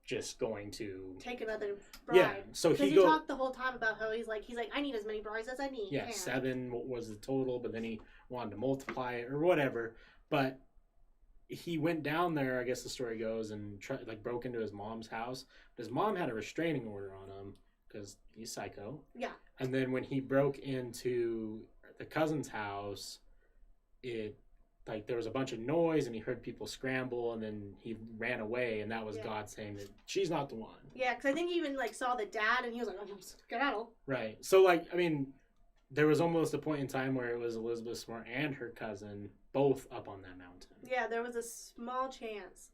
just going to
take another bride.
Yeah, so he
talked the whole time about how he's like, I need as many brides as I need.
Yeah, 7 was the total, but then he wanted to multiply it or whatever. But he went down there, I guess the story goes, and broke into his mom's house. But his mom had a restraining order on him because he's psycho.
Yeah.
And then when he broke into the cousin's house, there was a bunch of noise and he heard people scramble and then he ran away, and that was God saying that she's not the one.
Yeah, because I think he even saw the dad and he was like, oh, skedaddle.
Right. So there was almost a point in time where it was Elizabeth Smart and her cousin both up on that mountain.
Yeah, there was a small chance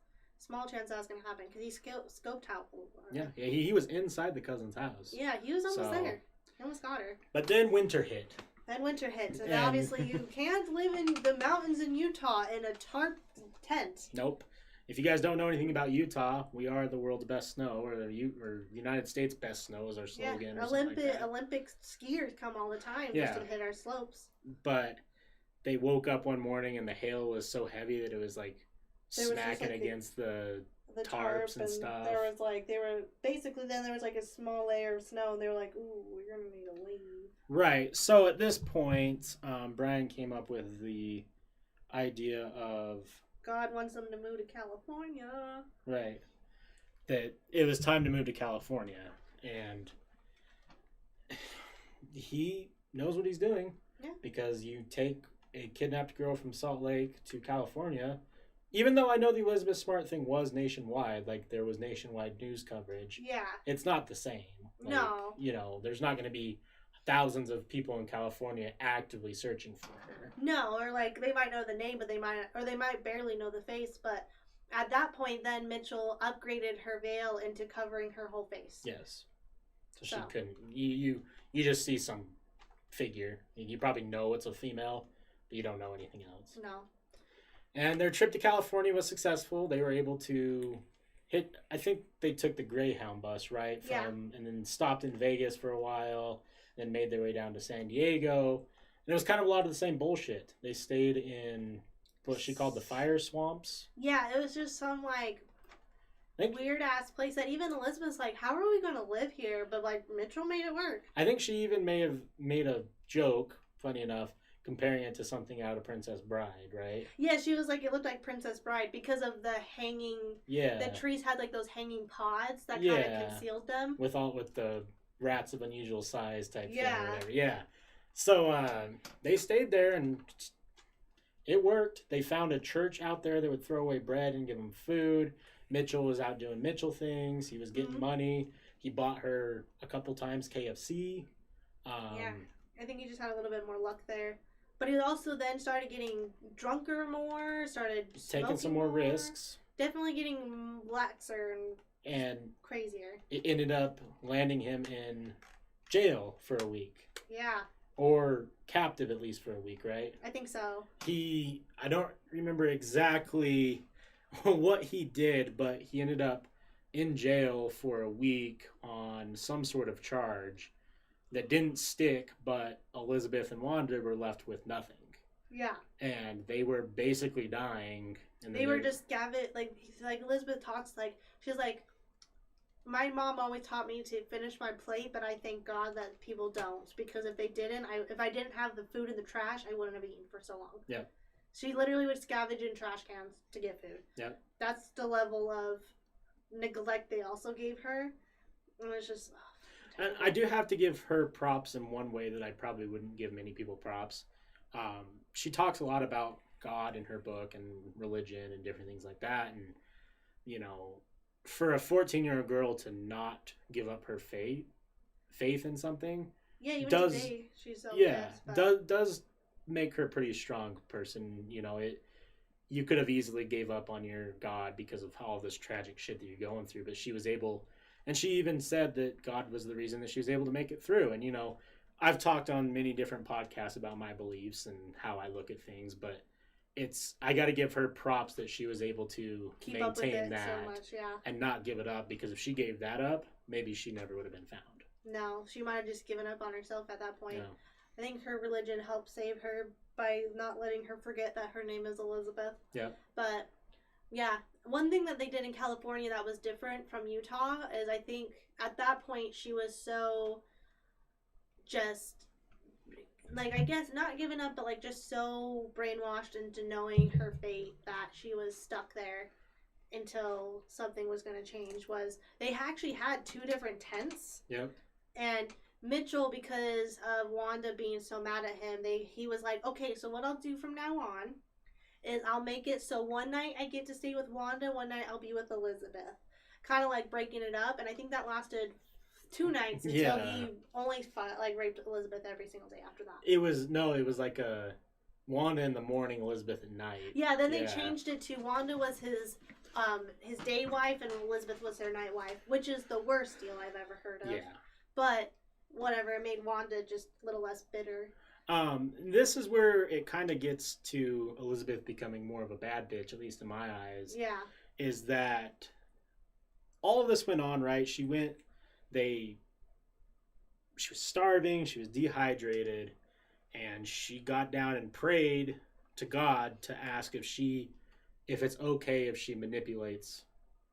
that was going to happen because he scoped out.
Yeah, he was inside the cousin's house.
Yeah, he was almost there. He almost got her.
But then winter hit.
And winter hits, and obviously you can't live in the mountains in Utah in a tarp tent.
Nope. If you guys don't know anything about Utah, we are the world's best snow, or United States best snow is our slogan.
Yeah, Olympic skiers come all the time just to hit our slopes.
But they woke up one morning and the hail was so heavy that it was smacking against the tarps and stuff.
There was then there was a small layer of snow, and they were like, ooh, we're going to need to leave.
Right. So at this point, Brian came up with the idea of
God wants them to move to California.
Right. That it was time to move to California. And he knows what he's doing.
Yeah.
Because you take a kidnapped girl from Salt Lake to California. Even though I know the Elizabeth Smart thing was nationwide, there was nationwide news coverage.
Yeah.
It's not the same.
No.
There's not going to be thousands of people in California actively searching for her.
No, or they might know the name, but they might barely know the face. But at that point, then Mitchell upgraded her veil into covering her whole face.
Yes, so she couldn't. You just see some figure. You probably know it's a female, but you don't know anything else.
No.
And their trip to California was successful. They were able to hit. I think they took the Greyhound bus, right? And then stopped in Vegas for a while. Then made their way down to San Diego. And it was kind of a lot of the same bullshit. They stayed in what she called the fire swamps.
Yeah, it was just some weird ass place that even Elizabeth's like, how are we going to live here? But Mitchell made it work.
I think she even may have made a joke, funny enough, comparing it to something out of Princess Bride, right?
Yeah, she was like, it looked like Princess Bride because of the hanging. Yeah. The trees had those hanging pods that kind of concealed them.
With the rats of unusual size type thing or whatever. Yeah. So they stayed there and it worked. They found a church out there that would throw away bread and give them food. Mitchell was out doing Mitchell things. He was getting money. He bought her a couple times KFC.
I think he just had a little bit more luck there. But he also then started getting drunker more, started
taking some more risks.
Definitely getting laxer and crazier.
It ended up landing him in jail for a week.
Yeah.
Or captive at least for a week, right?
I think so.
I don't remember exactly what he did, but he ended up in jail for a week on some sort of charge that didn't stick, but Elizabeth and Wanda were left with nothing.
Yeah.
And they were basically dying. And
they were just Elizabeth talks she's like, my mom always taught me to finish my plate, but I thank God that people don't, because if they didn't, if I didn't have the food in the trash, I wouldn't have eaten for so long. Yeah. She literally would scavenge in trash cans to get food. Yeah. That's the level of neglect they also gave her. And it's just...
And I do have to give her props in one way that I probably wouldn't give many people props. She talks a lot about God in her book and religion and different things like that. And, for a 14-year-old girl to not give up her faith in something,
Yeah, even
does
today she's so
yeah
pissed,
does make her a pretty strong person. You know, you could have easily gave up on your God because of all this tragic shit that you're going through, but she was able, and she even said that God was the reason that she was able to make it through. And you know, I've talked on many different podcasts about my beliefs and how I look at things, but I got to give her props that she was able to
keep up with
maintain
it
that
so much, yeah.
and not give it up, because if she gave that up, maybe she never would have been found.
No, she might have just given up on herself at that point.
No.
I think her religion helped save her by not letting her forget that her name is Elizabeth.
Yeah.
But yeah, one thing that they did in California that was different from Utah is I think at that point she was so just like, I guess not giving up, but like just so brainwashed into knowing her fate that she was stuck there until something was going to change. Was they actually had two different tents.
Yep.
And Mitchell, because of Wanda being so mad at him, he was like, okay, so what I'll do from now on is I'll make it so one night I get to stay with Wanda, one night I'll be with Elizabeth. Kind of like breaking it up, and I think that lasted 2 nights until he only raped Elizabeth every single day after that.
It was like a Wanda in the morning, Elizabeth at night.
Yeah, then they changed it to Wanda was his day wife and Elizabeth was their night wife, which is the worst deal I've ever heard of.
Yeah.
But whatever, it made Wanda just a little less bitter.
This is where it kind of gets to Elizabeth becoming more of a bad bitch, at least in my eyes.
Yeah.
Is that all of this went on, right? She was starving, she was dehydrated, and she got down and prayed to God to ask if it's okay if she manipulates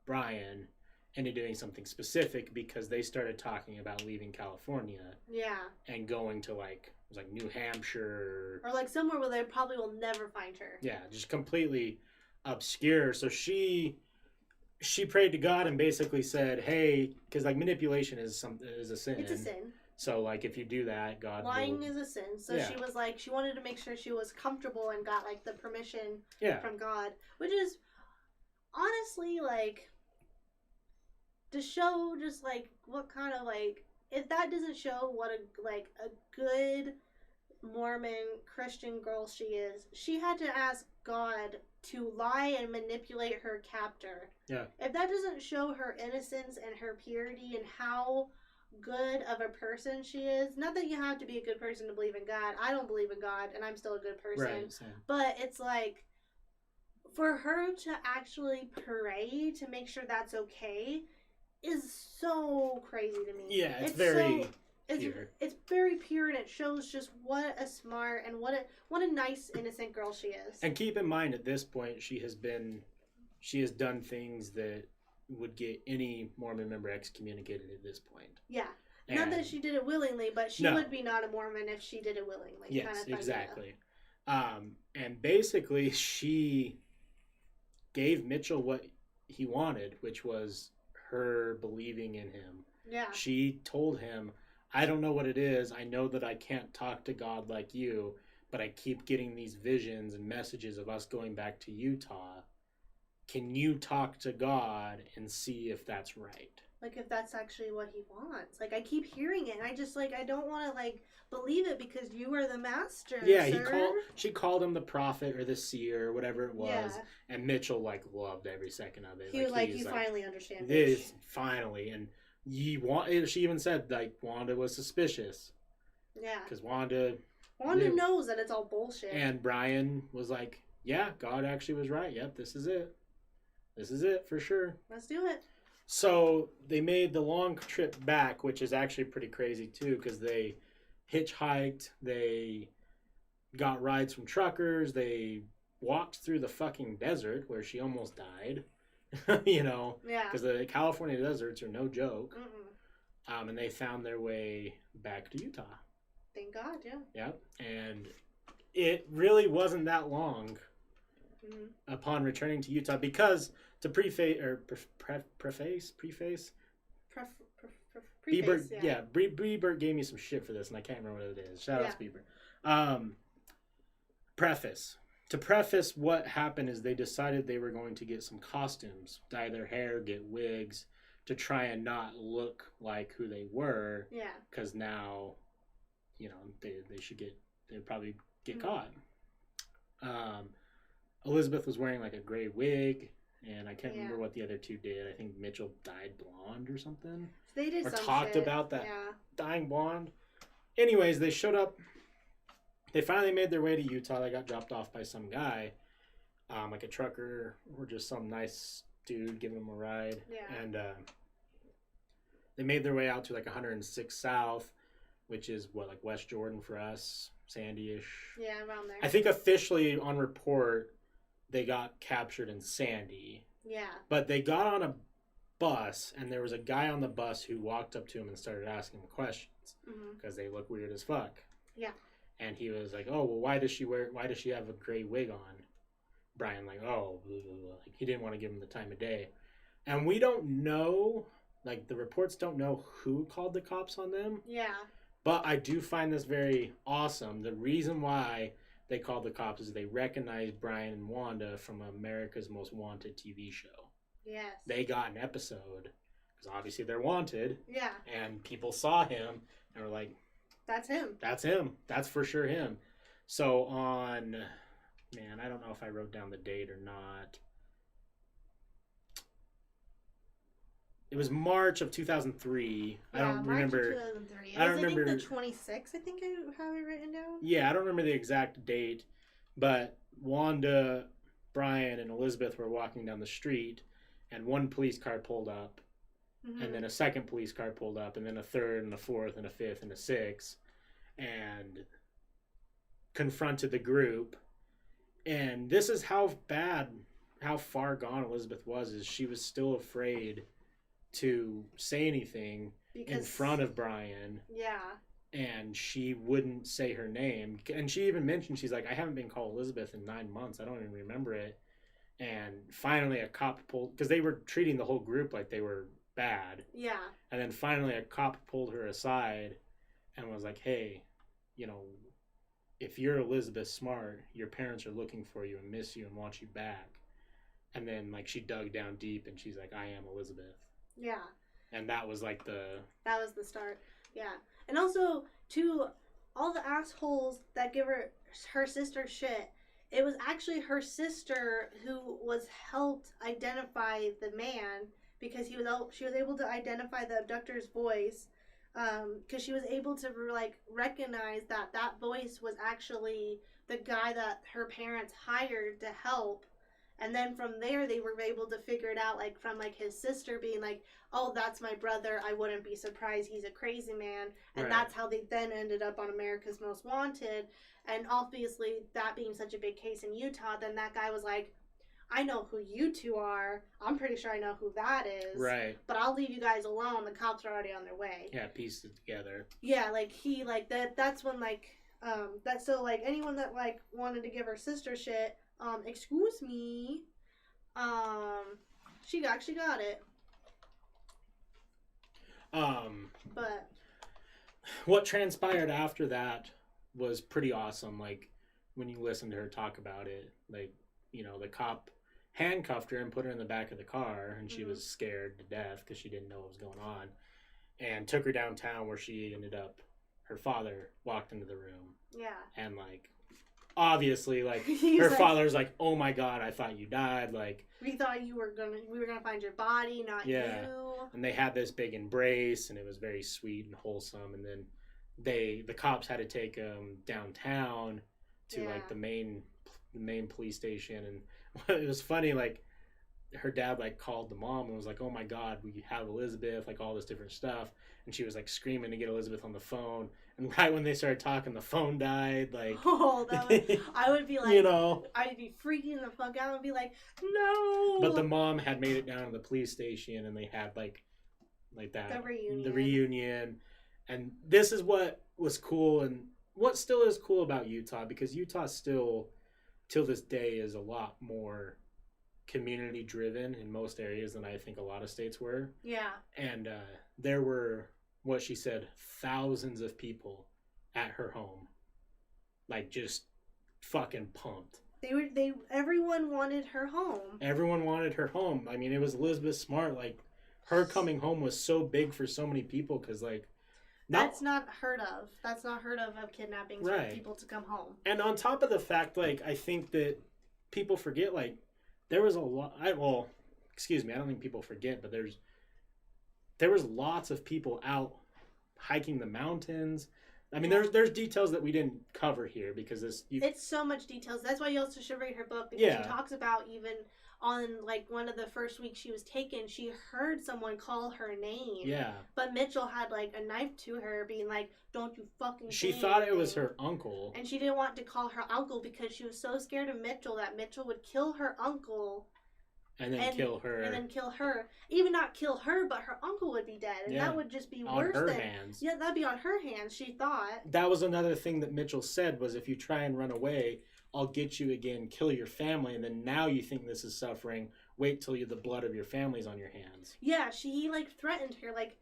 Brian into doing something specific, because they started talking about leaving California. Yeah. And going to it was like New Hampshire.
Or like somewhere where they probably will never find her.
Yeah, just completely obscure. So she prayed to God and basically said, hey, because like manipulation is a sin.
It's a sin.
So like if you do that, God
lying is a sin. So she was like, she wanted to make sure she was comfortable and got like the permission from God, which is honestly like to show just like what kind of like, if that doesn't show what a good Mormon Christian girl she is, she had to ask God to lie and manipulate her captor. Yeah. If that doesn't show her innocence and her purity and how good of a person she is, not that you have to be a good person to believe in God. I don't believe in God and I'm still a good person. Right, same. But it's like for her to actually pray to make sure that's okay is so crazy to me.
Yeah, it's very pure.
It's very pure, and it shows just what a smart and what a nice, innocent girl she is.
And keep in mind, at this point, she has done things that would get any Mormon member excommunicated at this point.
Yeah. And not that she did it willingly, but she would be not a Mormon if she did it willingly.
Yes,
kind of
exactly. And basically, she gave Mitchell what he wanted, which was her believing in him. Yeah. She told him, I don't know what it is. I know that I can't talk to God like you, but I keep getting these visions and messages of us going back to Utah. Can you talk to God and see if that's right?
Like if that's actually what he wants. Like I keep hearing it and I just I don't want to believe it because you are the master.
Yeah,
sir.
She called him the prophet or the seer or whatever it was. Yeah. And Mitchell loved every second of it.
He was you finally understand
this. Finally. And she even said Wanda was suspicious.
Yeah.
Because Wanda
knows that it's all bullshit.
And Brian was like, yeah, God actually was right. Yep, this is it. This is it for sure.
Let's do it.
So they made the long trip back, which is actually pretty crazy too, because they hitchhiked, they got rides from truckers, they walked through the fucking desert where she almost died. Yeah. Because the California deserts are no joke. Mm-mm. And they found their way back to Utah.
Thank God, yeah.
Yep. And it really wasn't that long upon returning to Utah, because to preface, Bieber, yeah, Bieber gave me some shit for this, and I can't remember what it is. Shout out to Bieber. Preface. to preface what happened is they decided they were going to get some costumes, dye their hair, get wigs, to try and not look like who they were.
Yeah.
Because now, they'd probably get caught. Elizabeth was wearing like a gray wig, and I can't remember what the other two did. I think Mitchell dyed blonde or something.
They did
or
some
talked
shit.
about that dyeing blonde. Anyways, they showed up. They finally made their way to Utah. They got dropped off by some guy, like a trucker or just some nice dude giving them a ride.
Yeah.
And they made their way out to like 106 South, which is like West Jordan for us, Sandy-ish.
Yeah, around there.
I think officially on report they got captured in Sandy.
Yeah.
But they got on a bus, and there was a guy on the bus who walked up to him and started asking him questions because they look weird as fuck.
Yeah.
And he was like, "Oh, well, why does she have a gray wig on?" Brian like, "Oh, blah, blah, blah." He didn't want to give him the time of day. And we don't know, like the reports don't know who called the cops on them.
Yeah.
But I do find this very awesome. The reason why they called the cops is they recognized Brian and Wanda from America's Most Wanted TV show.
Yes.
They got an episode because obviously they're wanted.
Yeah.
And people saw him and were like,
"That's him.
That's him. That's for sure him." So I don't know if I wrote down the date or not. It was March of 2003.
Yeah,
I don't
March
remember.
Of 2003.
I don't remember.
I think the 26th. I think I have it written down.
Yeah, I don't remember the exact date, but Wanda, Brian, and Elizabeth were walking down the street, and one police car pulled up, and then a second police car pulled up, and then a third, and a fourth, and a fifth, and a sixth, and confronted the group. And this is how far gone Elizabeth was, is she was still afraid to say anything in front of Brian.
Yeah.
And she wouldn't say her name. And she even mentioned, she's like, "I haven't been called Elizabeth in 9 months. I don't even remember it." And finally a cop pulled, because they were treating the whole group like they were bad.
Yeah.
And then finally a cop pulled her aside and was like, "Hey, if you're Elizabeth Smart, your parents are looking for you and miss you and want you back." And then like she dug down deep and she's like, "I am Elizabeth."
Yeah.
And that was like
that was the start. Yeah. And also to all the assholes that give her sister shit, it was actually her sister who was helped identify the man, because she was able to identify the abductor's voice, because she was able to like recognize that voice was actually the guy that her parents hired to help. And then from there, they were able to figure it out, like, from, like, his sister being like, "Oh, that's my brother. I wouldn't be surprised. He's a crazy man." And
Right.
That's how they then ended up on America's Most Wanted. And obviously, that being such a big case in Utah, then that guy was like, "I know who you two are. I'm pretty sure I know who that is.
Right.
But I'll leave you guys alone. The cops are already on their way."
Yeah, pieced it together.
Yeah, like, he, like, that's when, like, so, like, anyone that, like, wanted to give her sister shit, excuse me, she actually got it. But
what transpired after that was pretty awesome. Like, when you listen to her talk about it, like, the cop handcuffed her and put her in the back of the car, and she was scared to death because she didn't know what was going on, and took her downtown where she ended up, her father walked into the room.
Yeah.
And, like, obviously, like, her father's like, "Oh my God, I thought you died." Like,
we thought we were gonna find your body, not you.
And they had this big embrace, and it was very sweet and wholesome. And then the cops had to take him downtown to like the main police station. And it was funny, like, her dad like called the mom and was like, "Oh my God, we have Elizabeth," like all this different stuff. And she was like screaming to get Elizabeth on the phone. And right when they started talking, the phone died. Like,
I would be like, I'd be freaking the fuck out and be like, "No!"
But the mom had made it down to the police station, and they had like that the reunion. And this is what was cool, and what still is cool about Utah, because Utah still, till this day, is a lot more community driven in most areas than I think a lot of states were.
Yeah.
And there were, what she said, thousands of people at her home, like, just fucking pumped.
Everyone wanted her home.
Everyone wanted her home. I mean, it was Elizabeth Smart. Like, her coming home was so big for so many people because, like,
that's not heard of. That's not heard of kidnappings for people to come home.
And on top of the fact, like, I think that people forget, like, there was a lot. Excuse me, I don't think people forget, but there was lots of people out hiking the mountains. I mean, there's details that we didn't cover here because
it's so much details. That's why you also should read her book, because she talks about, even on like one of the first weeks she was taken, she heard someone call her name.
Yeah.
But Mitchell had like a knife to her, being like, "Don't you fucking."
She thought it was her uncle,
and she didn't want to call her uncle because she was so scared of Mitchell that Mitchell would kill her uncle. And then kill her. And then kill her. Even not kill her, but her uncle would be dead. And that would just be worse
on her hands.
Yeah, that'd be on her hands, she thought.
That was another thing that Mitchell said, was if you try and run away, I'll get you again, kill your family, and then now you think this is suffering, wait till the blood of your family's on your hands.
Yeah, he like threatened her, like,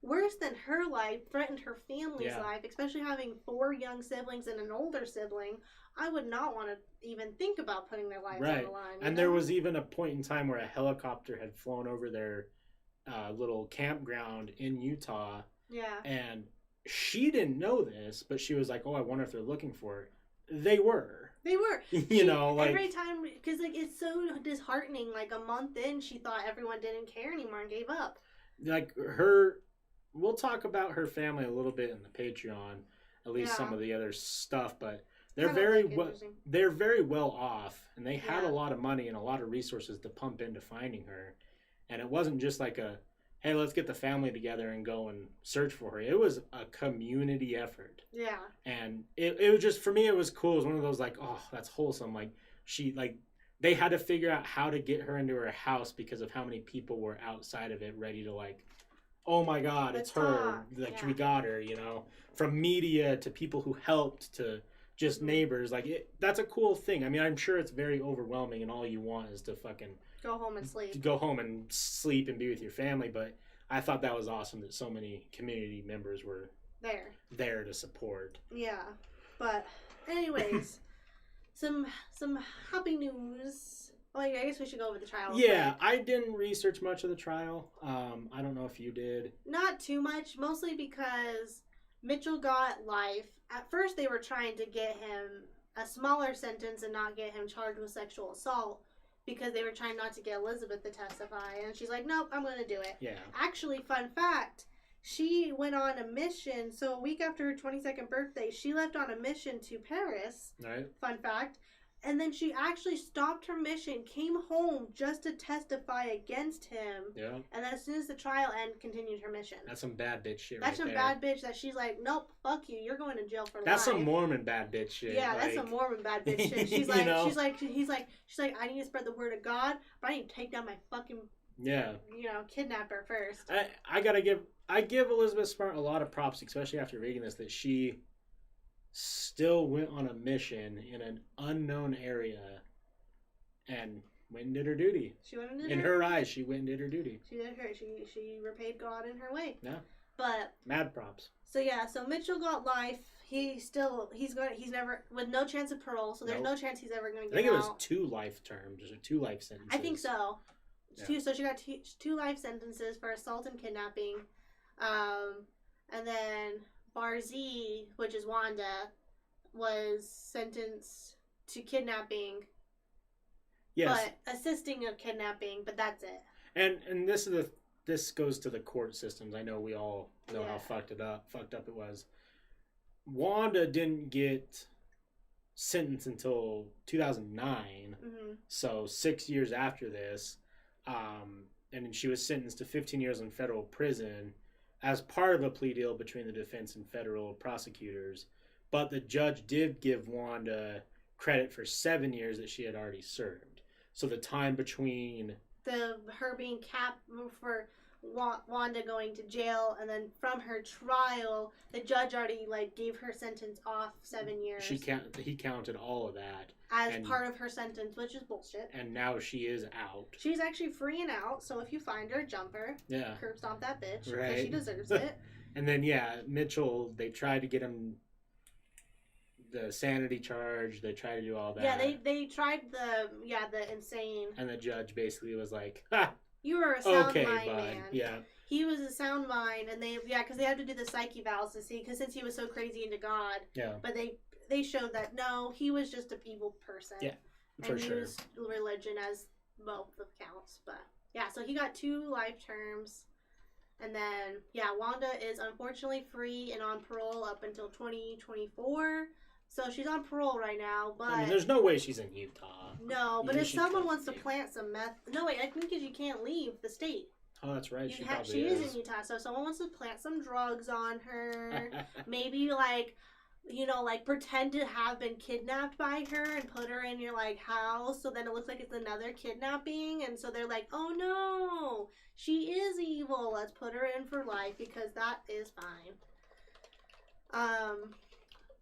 worse than her life, threatened her family's life, especially having 4 young siblings and an older sibling. I would not want to even think about putting their lives on the line.
And there was even a point in time where a helicopter had flown over their little campground in Utah.
Yeah.
And she didn't know this, but she was like, "Oh, I wonder if they're looking for it." They were.
They were.
You know, like,
every time, because like it's so disheartening. Like a month in, she thought everyone didn't care anymore and gave up.
Like we'll talk about her family a little bit in the Patreon, at least some of the other stuff, but they're very well off, and they had a lot of money and a lot of resources to pump into finding her. And it wasn't just like hey, let's get the family together and go and search for her. It was a community effort.
Yeah.
And it was just, for me, it was cool. It was one of those, like, oh, that's wholesome. Like, they had to figure out how to get her into her house because of how many people were outside of it ready to, like, oh my God, it's her. Like, we got her, you know? From media to people who helped to just neighbors. Like, that's a cool thing. I mean, I'm sure it's very overwhelming and all you want is to fucking
go home and sleep.
Go home and sleep and be with your family. But I thought that was awesome that so many community members were there to support.
Yeah. But anyways, some happy news. Well, I guess we should go over the trial.
Yeah, quick. I didn't research much of the trial. I don't know if you did.
Not too much, mostly because Mitchell got life. At first, they were trying to get him a smaller sentence and not get him charged with sexual assault because they were trying not to get Elizabeth to testify. And she's like, nope, I'm going to do it.
Yeah.
Actually, fun fact, she went on a mission. So a week after her 22nd birthday, she left on a mission to Paris.
Right.
Fun fact. And then she actually stopped her mission, came home just to testify against him.
Yeah.
And then as soon as the trial ended, continued her mission.
That's some bad bitch shit.
That's some bad bitch that she's like, nope, fuck you, you're going to jail for life.
That's some Mormon bad bitch shit.
Yeah, that's some Mormon bad bitch shit. She's like, she's like, I need to spread the word of God, but I need to take down my fucking kidnapper first.
I give Elizabeth Smart a lot of props, especially after reading this, that she still went on a mission in an unknown area and went and did her duty.
She went and did
in her eyes, she went and did her duty.
She did her. She repaid God in her way.
Yeah.
But
mad props.
So yeah, so Mitchell got life. He's never, with no chance of parole, so there's no chance he's ever going to get out.
I think it was 2 life terms or 2 life sentences.
I think so.
Yeah.
So she got 2 life sentences for assault and kidnapping. And then Barzee, which is Wanda, was sentenced to kidnapping.
Yes.
But assisting of kidnapping, but that's it.
And this goes to the court systems. I know we all know how fucked up it was. Wanda didn't get sentenced until 2009.
Mm-hmm.
So 6 years after this. And she was sentenced to 15 years in federal prison as part of a plea deal between the defense and federal prosecutors. But the judge did give Wanda credit for 7 years that she had already served. So the time between
her being capped for Wanda going to jail, and then from her trial, the judge already gave her sentence off 7 years.
He counted all of that
as part of her sentence, which is bullshit.
And now she is out.
She's actually free and out. So if you find her, jump her.
Yeah.
Curb stomp that bitch.
Right.
Because she deserves it.
And then Mitchell, they tried to get him. the sanity charge. They tried to do all that.
Yeah, they tried the insane.
And the judge basically was like, "Ha,
you were a sound mind
bud."
man.
Yeah.
He was a sound mind, and because they had to do the psyche valves to see, because since he was so crazy into God.
Yeah.
But they showed that no, he was just an evil person.
Yeah,
and he used religion as both of counts. But yeah, so he got 2 life terms. And then, Wanda is unfortunately free and on parole up until 2024. So she's on parole right now, but...
I mean, there's no way she's in Utah.
No, but if someone wants to plant some meth... No, wait, I think because you can't leave the state.
Oh, that's right.
She is in Utah, so if someone wants to plant some drugs on her, maybe, pretend to have been kidnapped by her and put her in your, house, so then it looks like it's another kidnapping, and so they're like, oh, no, she is evil, let's put her in for life, because that is fine.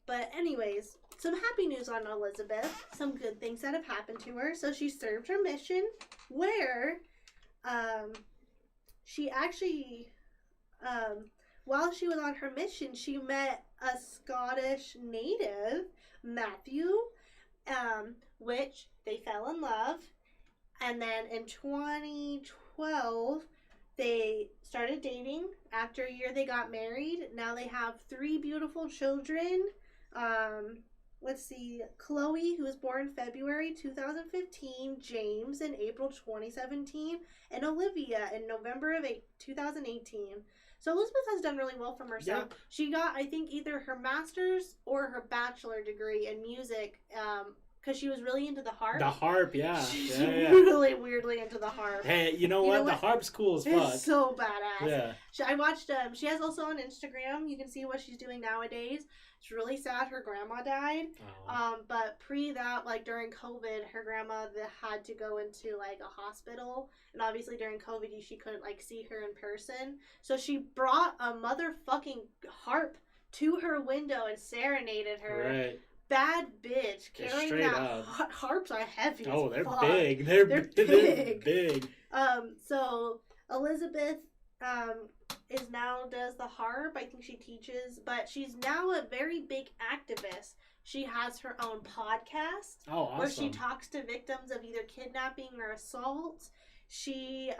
But anyways, some happy news on Elizabeth, some good things that have happened to her. So she served her mission, where, she actually, while she was on her mission, she met a Scottish native, Matthew, which they fell in love. And then in 2012, they started dating. After a year, they got married. Now they have 3 beautiful children. Let's see, Chloe, who was born February 2015, James in April 2017, and Olivia in November of 2018. So Elizabeth has done really well for herself. Yeah. She got, I think, either her master's or her bachelor degree in music, because she was really into the harp.
The harp, yeah.
She's really weirdly into the harp.
Hey, you know what? The harp's cool as fuck.
It's so badass.
Yeah.
I watched, she has also on Instagram, you can see what she's doing nowadays. It's really sad her grandma died. Oh. But that, during COVID, her grandma had to go into, a hospital. And obviously during COVID, she couldn't, see her in person. So she brought a motherfucking harp to her window and serenaded her.
Right.
Bad bitch. Carrying that harps are heavy.
Oh, they're
fuck.
Big. They're big. They're big.
So Elizabeth is now does the harp. I think she teaches, but she's now a very big activist. She has her own podcast.
Oh, awesome.
Where she talks to victims of either kidnapping or assault. She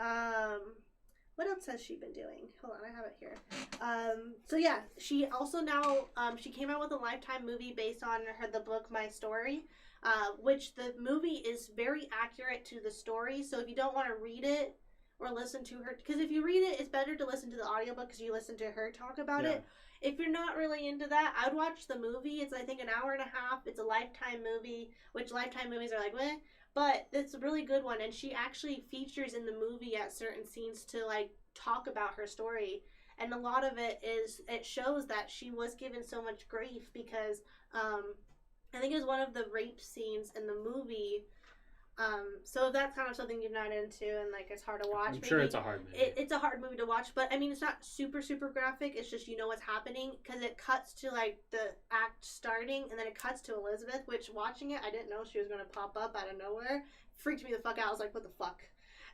what else has she been doing? Hold on, I have it here. So yeah, she also now she came out with a Lifetime movie based on the book My Story, which the movie is very accurate to the story. So if you don't want to read it or listen to her, because if you read it, it's better to listen to the audiobook because you listen to her talk about it. If you're not really into that, I'd watch the movie. It's, I think, an hour and a half. It's a Lifetime movie, which Lifetime movies are meh. But it's a really good one, and she actually features in the movie at certain scenes to, talk about her story. And a lot of it shows that she was given so much grief because, I think it was one of the rape scenes in the movie. So if that's kind of something you're not into and it's hard to watch.
I'm sure it's a hard movie.
It's a hard movie to watch, but I mean it's not super graphic. It's just what's happening because it cuts to the act starting and then it cuts to Elizabeth. Which watching it, I didn't know she was gonna pop up out of nowhere. Freaked me the fuck out. I was like, what the fuck?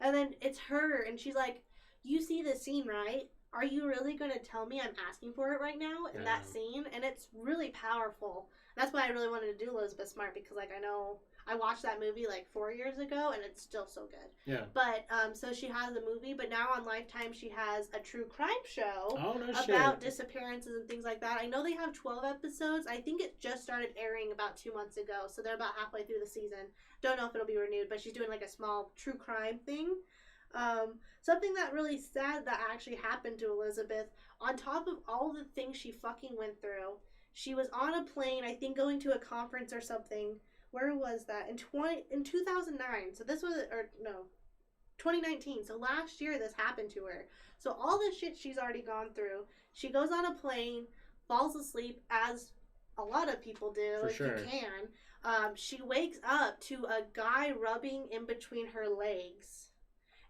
And then it's her, and she's like, "You see this scene, right? Are you really gonna tell me I'm asking for it right now in that scene?" And it's really powerful. That's why I really wanted to do Elizabeth Smart because I know. I watched that movie 4 years ago, and it's still so good. Yeah. But, so she has a movie, but now on Lifetime she has a true crime show about disappearances and things like that. I know they have 12 episodes. I think it just started airing about 2 months ago, so they're about halfway through the season. Don't know if it'll be renewed, but she's doing a small true crime thing. Something that really sad that actually happened to Elizabeth, on top of all the things she fucking went through, she was on a plane, I think going to a conference or something. Where was that? In 2009. So this was, 2019. So last year this happened to her. So all the shit she's already gone through. She goes on a plane, falls asleep, as a lot of people do, you can. She wakes up to a guy rubbing in between her legs.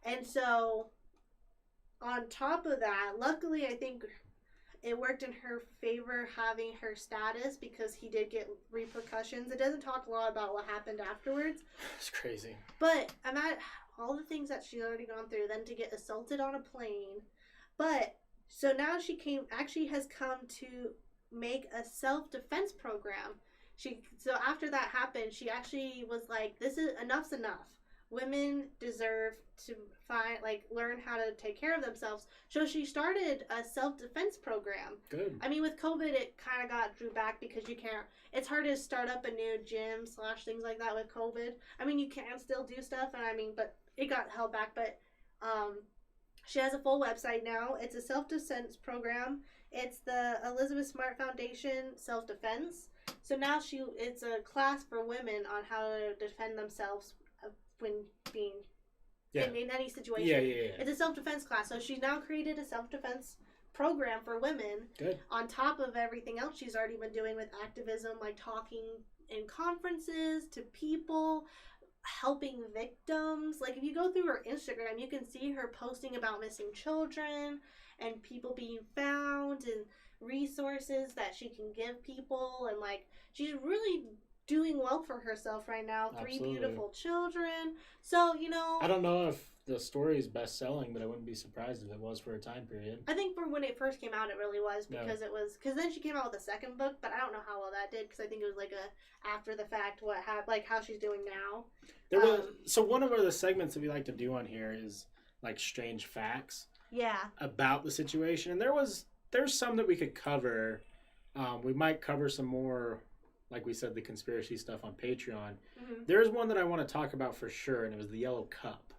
And so, on top of that, luckily I think it worked in her favor having her status because he did get repercussions. It doesn't talk a lot about what happened afterwards.
It's crazy.
But I'm at all the things that she's already gone through, then to get assaulted on a plane. But, so now she has come to make a self-defense program. So after that happened, she actually was like, "This is enough's enough. Women deserve to learn how to take care of themselves." So she started a self-defense program.
Good.
I mean, with COVID, it kind of got drew back because you can't. It's hard to start up a new gym / things like that with COVID. I mean, you can still do stuff, and I mean, but it got held back. But she has a full website now. It's a self-defense program. It's the Elizabeth Smart Foundation Self-Defense. So now it's a class for women on how to defend themselves when being in any situation.
Yeah.
It's a self-defense class. So she's now created a self-defense program for women.
Good.
On top of everything else she's already been doing with activism, like talking in conferences to people, helping victims. Like, if you go through her Instagram, you can see her posting about missing children and people being found and resources that she can give people. And like, she's really doing well for herself right now.
Absolutely.
3 beautiful children. So,
I don't know if the story is best selling, but I wouldn't be surprised if it was for a time period.
I think for when it first came out, it really was, because because then she came out with a second book, but I don't know how well that did, because I think it was like a after the fact how she's doing now.
So one of the segments that we like to do on here is like strange facts.
Yeah.
About the situation, and there's some that we could cover. We might cover some more, like we said, the conspiracy stuff on Patreon. Mm-hmm. There's one that I want to talk about for sure, and it was the Yellow Cup.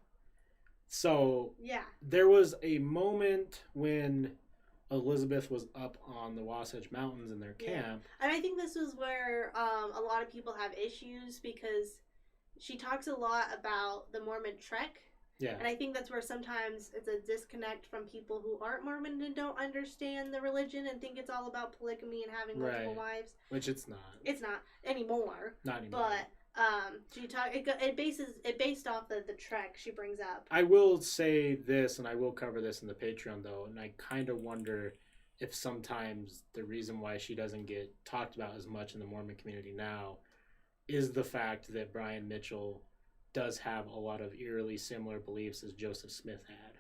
So there was a moment when Elizabeth was up on the Wasatch Mountains in their camp.
And I think this is where a lot of people have issues, because she talks a lot about the Mormon trek.
Yeah.
And I think that's where sometimes it's a disconnect from people who aren't Mormon and don't understand the religion and think it's all about polygamy and having multiple wives.
Which it's not.
It's not anymore.
Not anymore.
But it based off the trek she brings up.
I will say this, and I will cover this in the Patreon though, and I kind of wonder if sometimes the reason why she doesn't get talked about as much in the Mormon community now is the fact that Brian Mitchell does have a lot of eerily similar beliefs as Joseph Smith had.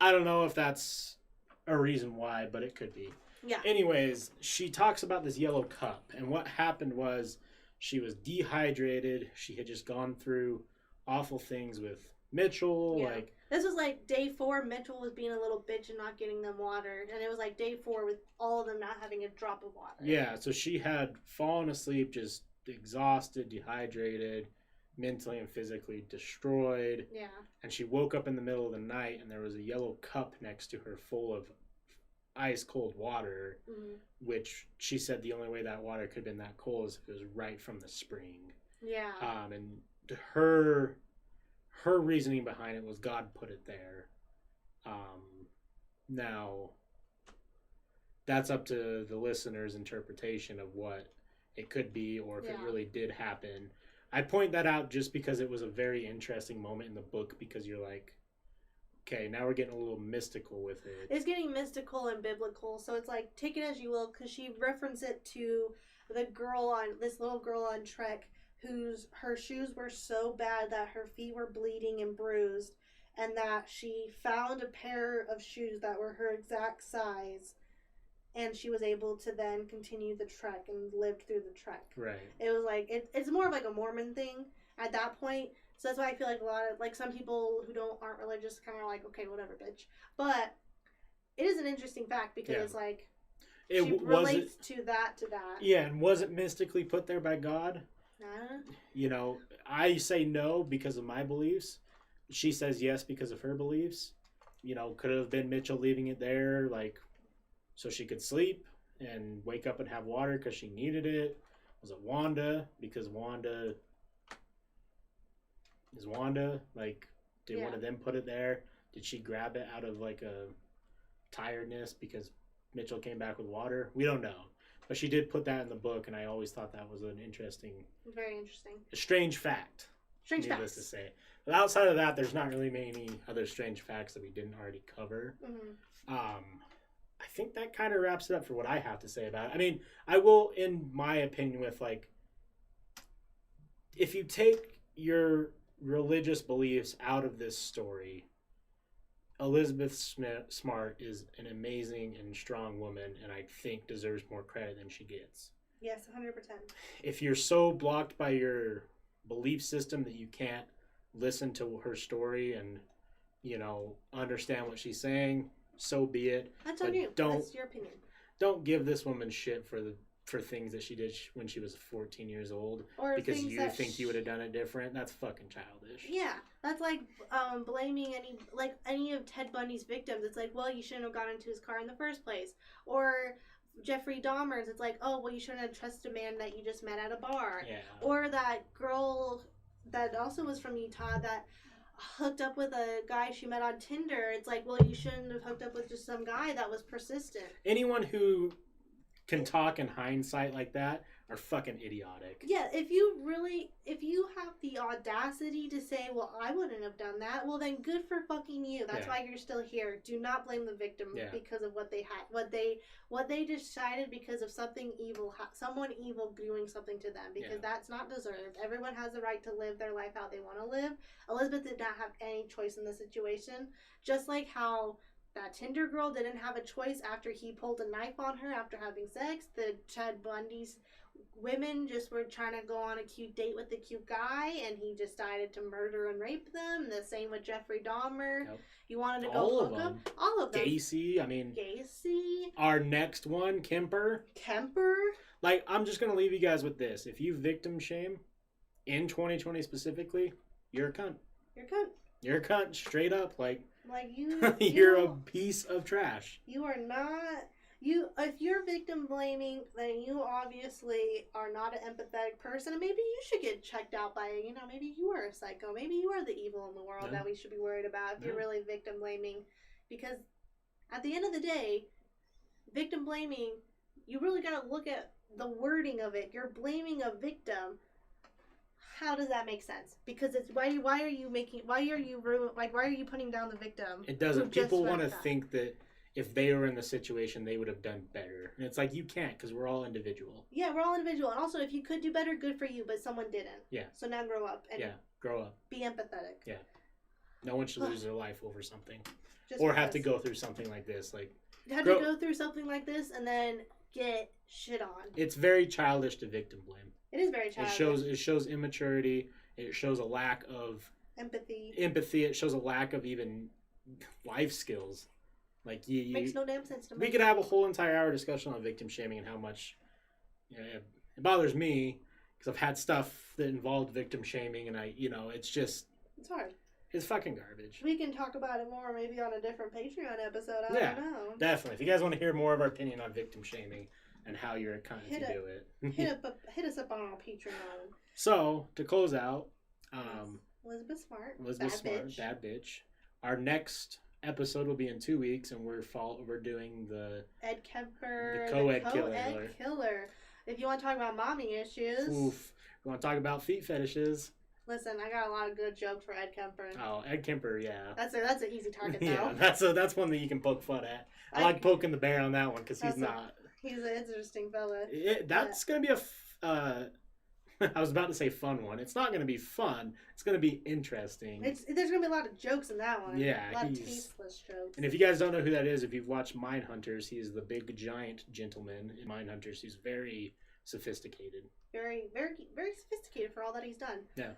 I don't know if that's a reason why, but it could be.
Yeah.
Anyways, she talks about this yellow cup, and what happened was she was dehydrated. She had just gone through awful things with Mitchell.
Yeah. This was like day 4. Mitchell was being a little bitch and not getting them watered, and it was like day 4 with all of them not having a drop of water.
Yeah, so she had fallen asleep, just exhausted, dehydrated, mentally and physically destroyed.
Yeah.
And she woke up in the middle of the night, and there was a yellow cup next to her full of ice cold water, which she said the only way that water could have been that cold is if it was right from the spring.
Yeah.
And her reasoning behind it was God put it there. Now that's up to the listener's interpretation of what it could be, or if it really did happen. I point that out just because it was a very interesting moment in the book, because you're like, okay, now we're getting a little mystical with it.
It's getting mystical and biblical, so it's like, take it as you will, because she referenced it to this little girl on trek her shoes were so bad that her feet were bleeding and bruised, and that she found a pair of shoes that were her exact size, and she was able to then continue the trek and lived through the trek.
Right.
It was like, it's more of like a Mormon thing at that point. So that's why I feel like a lot of, like, some people who aren't religious kind of like, okay, whatever, bitch. But it is an interesting fact, because it's like, she relates to that.
Yeah, and was it mystically put there by God? I say no because of my beliefs. She says yes because of her beliefs. Could have been Mitchell leaving it there, like, so she could sleep and wake up and have water because she needed it. Was it Wanda? Because Wanda is Wanda. Like, did one of them put it there? Did she grab it out of like a tiredness because Mitchell came back with water? We don't know. But she did put that in the book, and I always thought that was an
very interesting,
a strange fact. Needless to say. But outside of that, there's not really many other strange facts that we didn't already cover. I think that kind of wraps it up for what I have to say about it. I mean, I will, in my opinion, with like, if you take your religious beliefs out of this story, Elizabeth Smart is an amazing and strong woman, and I think deserves more credit than she gets.
Yes, 100%.
If you're so blocked by your belief system that you can't listen to her story and, understand what she's saying, so be it.
That's on you. That's your opinion.
Don't give this woman shit for things that she did when she was 14 years old, or because you think you would have done it different. That's fucking childish.
Yeah, that's like blaming any of Ted Bundy's victims. It's like, well, you shouldn't have gotten into his car in the first place. Or Jeffrey Dahmer's, it's like, oh, well, you shouldn't have trusted a man that you just met at a bar.
Yeah.
Or that girl that also was from Utah that hooked up with a guy she met on Tinder. It's like, well, you shouldn't have hooked up with just some guy that was persistent.
Anyone who can talk in hindsight like that are fucking idiotic.
Yeah, if you have the audacity to say, well, I wouldn't have done that, well, then good for fucking you. That's why you're still here. Do not blame the victim because of what they had, what they decided because of something evil, someone evil doing something to them, because that's not deserved. Everyone has the right to live their life how they want to live. Elizabeth did not have any choice in the situation, just like how that Tinder girl didn't have a choice after he pulled a knife on her after having sex. The Ted Bundy's women just were trying to go on a cute date with the cute guy, and he decided to murder and rape them. The same with Jeffrey Dahmer. Yep. He wanted to go hook up. All of them.
Gacy. Our next one, Kemper. Like, I'm just going to leave you guys with this. If you victim shame in 2020 specifically, you're a cunt. You're a cunt, straight up. Like you're a piece of trash.
You are not. If you're victim blaming, then you obviously are not an empathetic person, and maybe you should get checked out by, maybe you are a psycho, maybe you are the evil in the world that we should be worried about if you're really victim blaming, because at the end of the day, victim blaming, you really got to look at the wording of it. You're blaming a victim. How does that make sense? Because it's why are you putting down the victim?
It doesn't. People want to think that if they were in the situation, they would have done better. And it's like, you can't, because we're all individual.
Yeah, we're all individual. And also, if you could do better, good for you, but someone didn't.
Yeah.
So now grow up. And
grow up.
Be empathetic.
Yeah. No one should lose their life over something. Have to go through something like this.
To go through something like this and then get shit on.
It's very childish to victim blame.
It is very childish.
It shows immaturity. It shows a lack of
empathy.
It shows a lack of even life skills. Like
makes no damn sense to me.
We could have a whole entire hour discussion on victim shaming and how much it bothers me, because I've had stuff that involved victim shaming, and it's
hard.
It's fucking garbage.
We can talk about it more maybe on a different Patreon episode. I don't know.
Definitely. If you guys want to hear more of our opinion on victim shaming and how you're a cunt if you do it,
hit us up on our Patreon.
So to close out,
Elizabeth Smart,
bad bitch. Our next episode will be in 2 weeks, and we're doing the
Ed Kemper,
the co-ed killer.
If you want to talk about mommy issues,
you want to talk about feet fetishes.
Listen, I got a lot of good jokes for Ed Kemper.
Oh, Ed Kemper, yeah.
That's an easy target, though.
Yeah, that's one that you can poke fun at. I like poking the bear on that one, because he's not.
He's an interesting fella.
That's going to be I was about to say fun one. It's not going to be fun. It's going to be interesting.
There's going to be a lot of jokes in that one.
Yeah.
A lot of tasteless jokes.
And if you guys don't know who that is, if you've watched Mindhunters, he's the big giant gentleman in Mindhunters. He's very sophisticated.
Very, very, very sophisticated for all that he's done.
Yeah.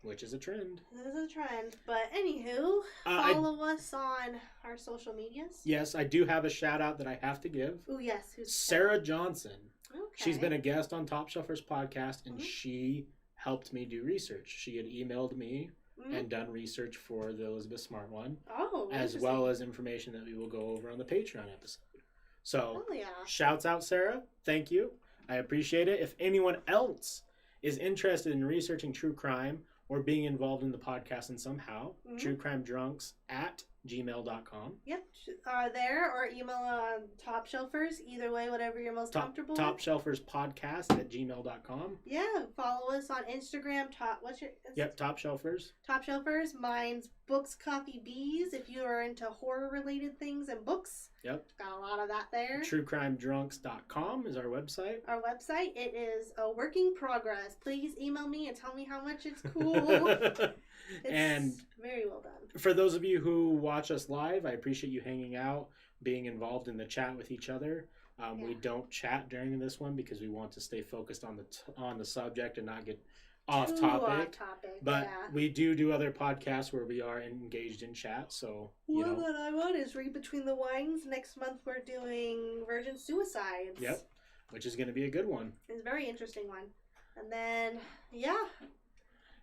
Which is a trend.
This is a trend. But anywho, follow us on our social medias.
Yes, I do have a shout out that I have to give.
Oh, yes.
Who's Sarah Johnson.
Okay.
She's been a guest on Top Shelfers podcast, and she helped me do research. She had emailed me and done research for the Elizabeth Smart one.
Oh,
as well as information that we will go over on the Patreon episode. So, shouts out, Sarah. Thank you. I appreciate it. If anyone else is interested in researching true crime or being involved in the podcast in somehow, truecrimedrunks@gmail.com.
Yep, there, or email on Top Shelfers. Either way, whatever you're most comfortable with.
TopShelfersPodcast@gmail.com.
Yeah, follow us on Instagram. What's your?
Yep, Top Shelfers.
Top Shelfers. Mine's Books, Coffee, Bees. If you are into horror-related things and books.
Yep.
Got a lot of that there.
TrueCrimeDrunks.com is our website.
It is a work in progress. Please email me and tell me how much it's cool. It's very well done.
For those of you who watch us live, I appreciate you hanging out, being involved in the chat with each other. We don't chat during this one because we want to stay focused on the subject and not get off topic. But we do other podcasts where we are engaged in chat. So
one that I want is Read Between the Lines. Next month we're doing Virgin Suicides.
Yep, which is going to be a good one.
It's a very interesting one. And then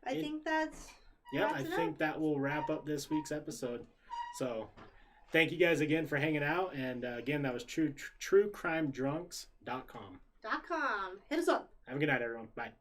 I think that's.
Yeah, I think that will wrap up this week's episode. So, thank you guys again for hanging out. And again, that was truecrimedrunks.com.
Hit us up.
Have a good night, everyone. Bye.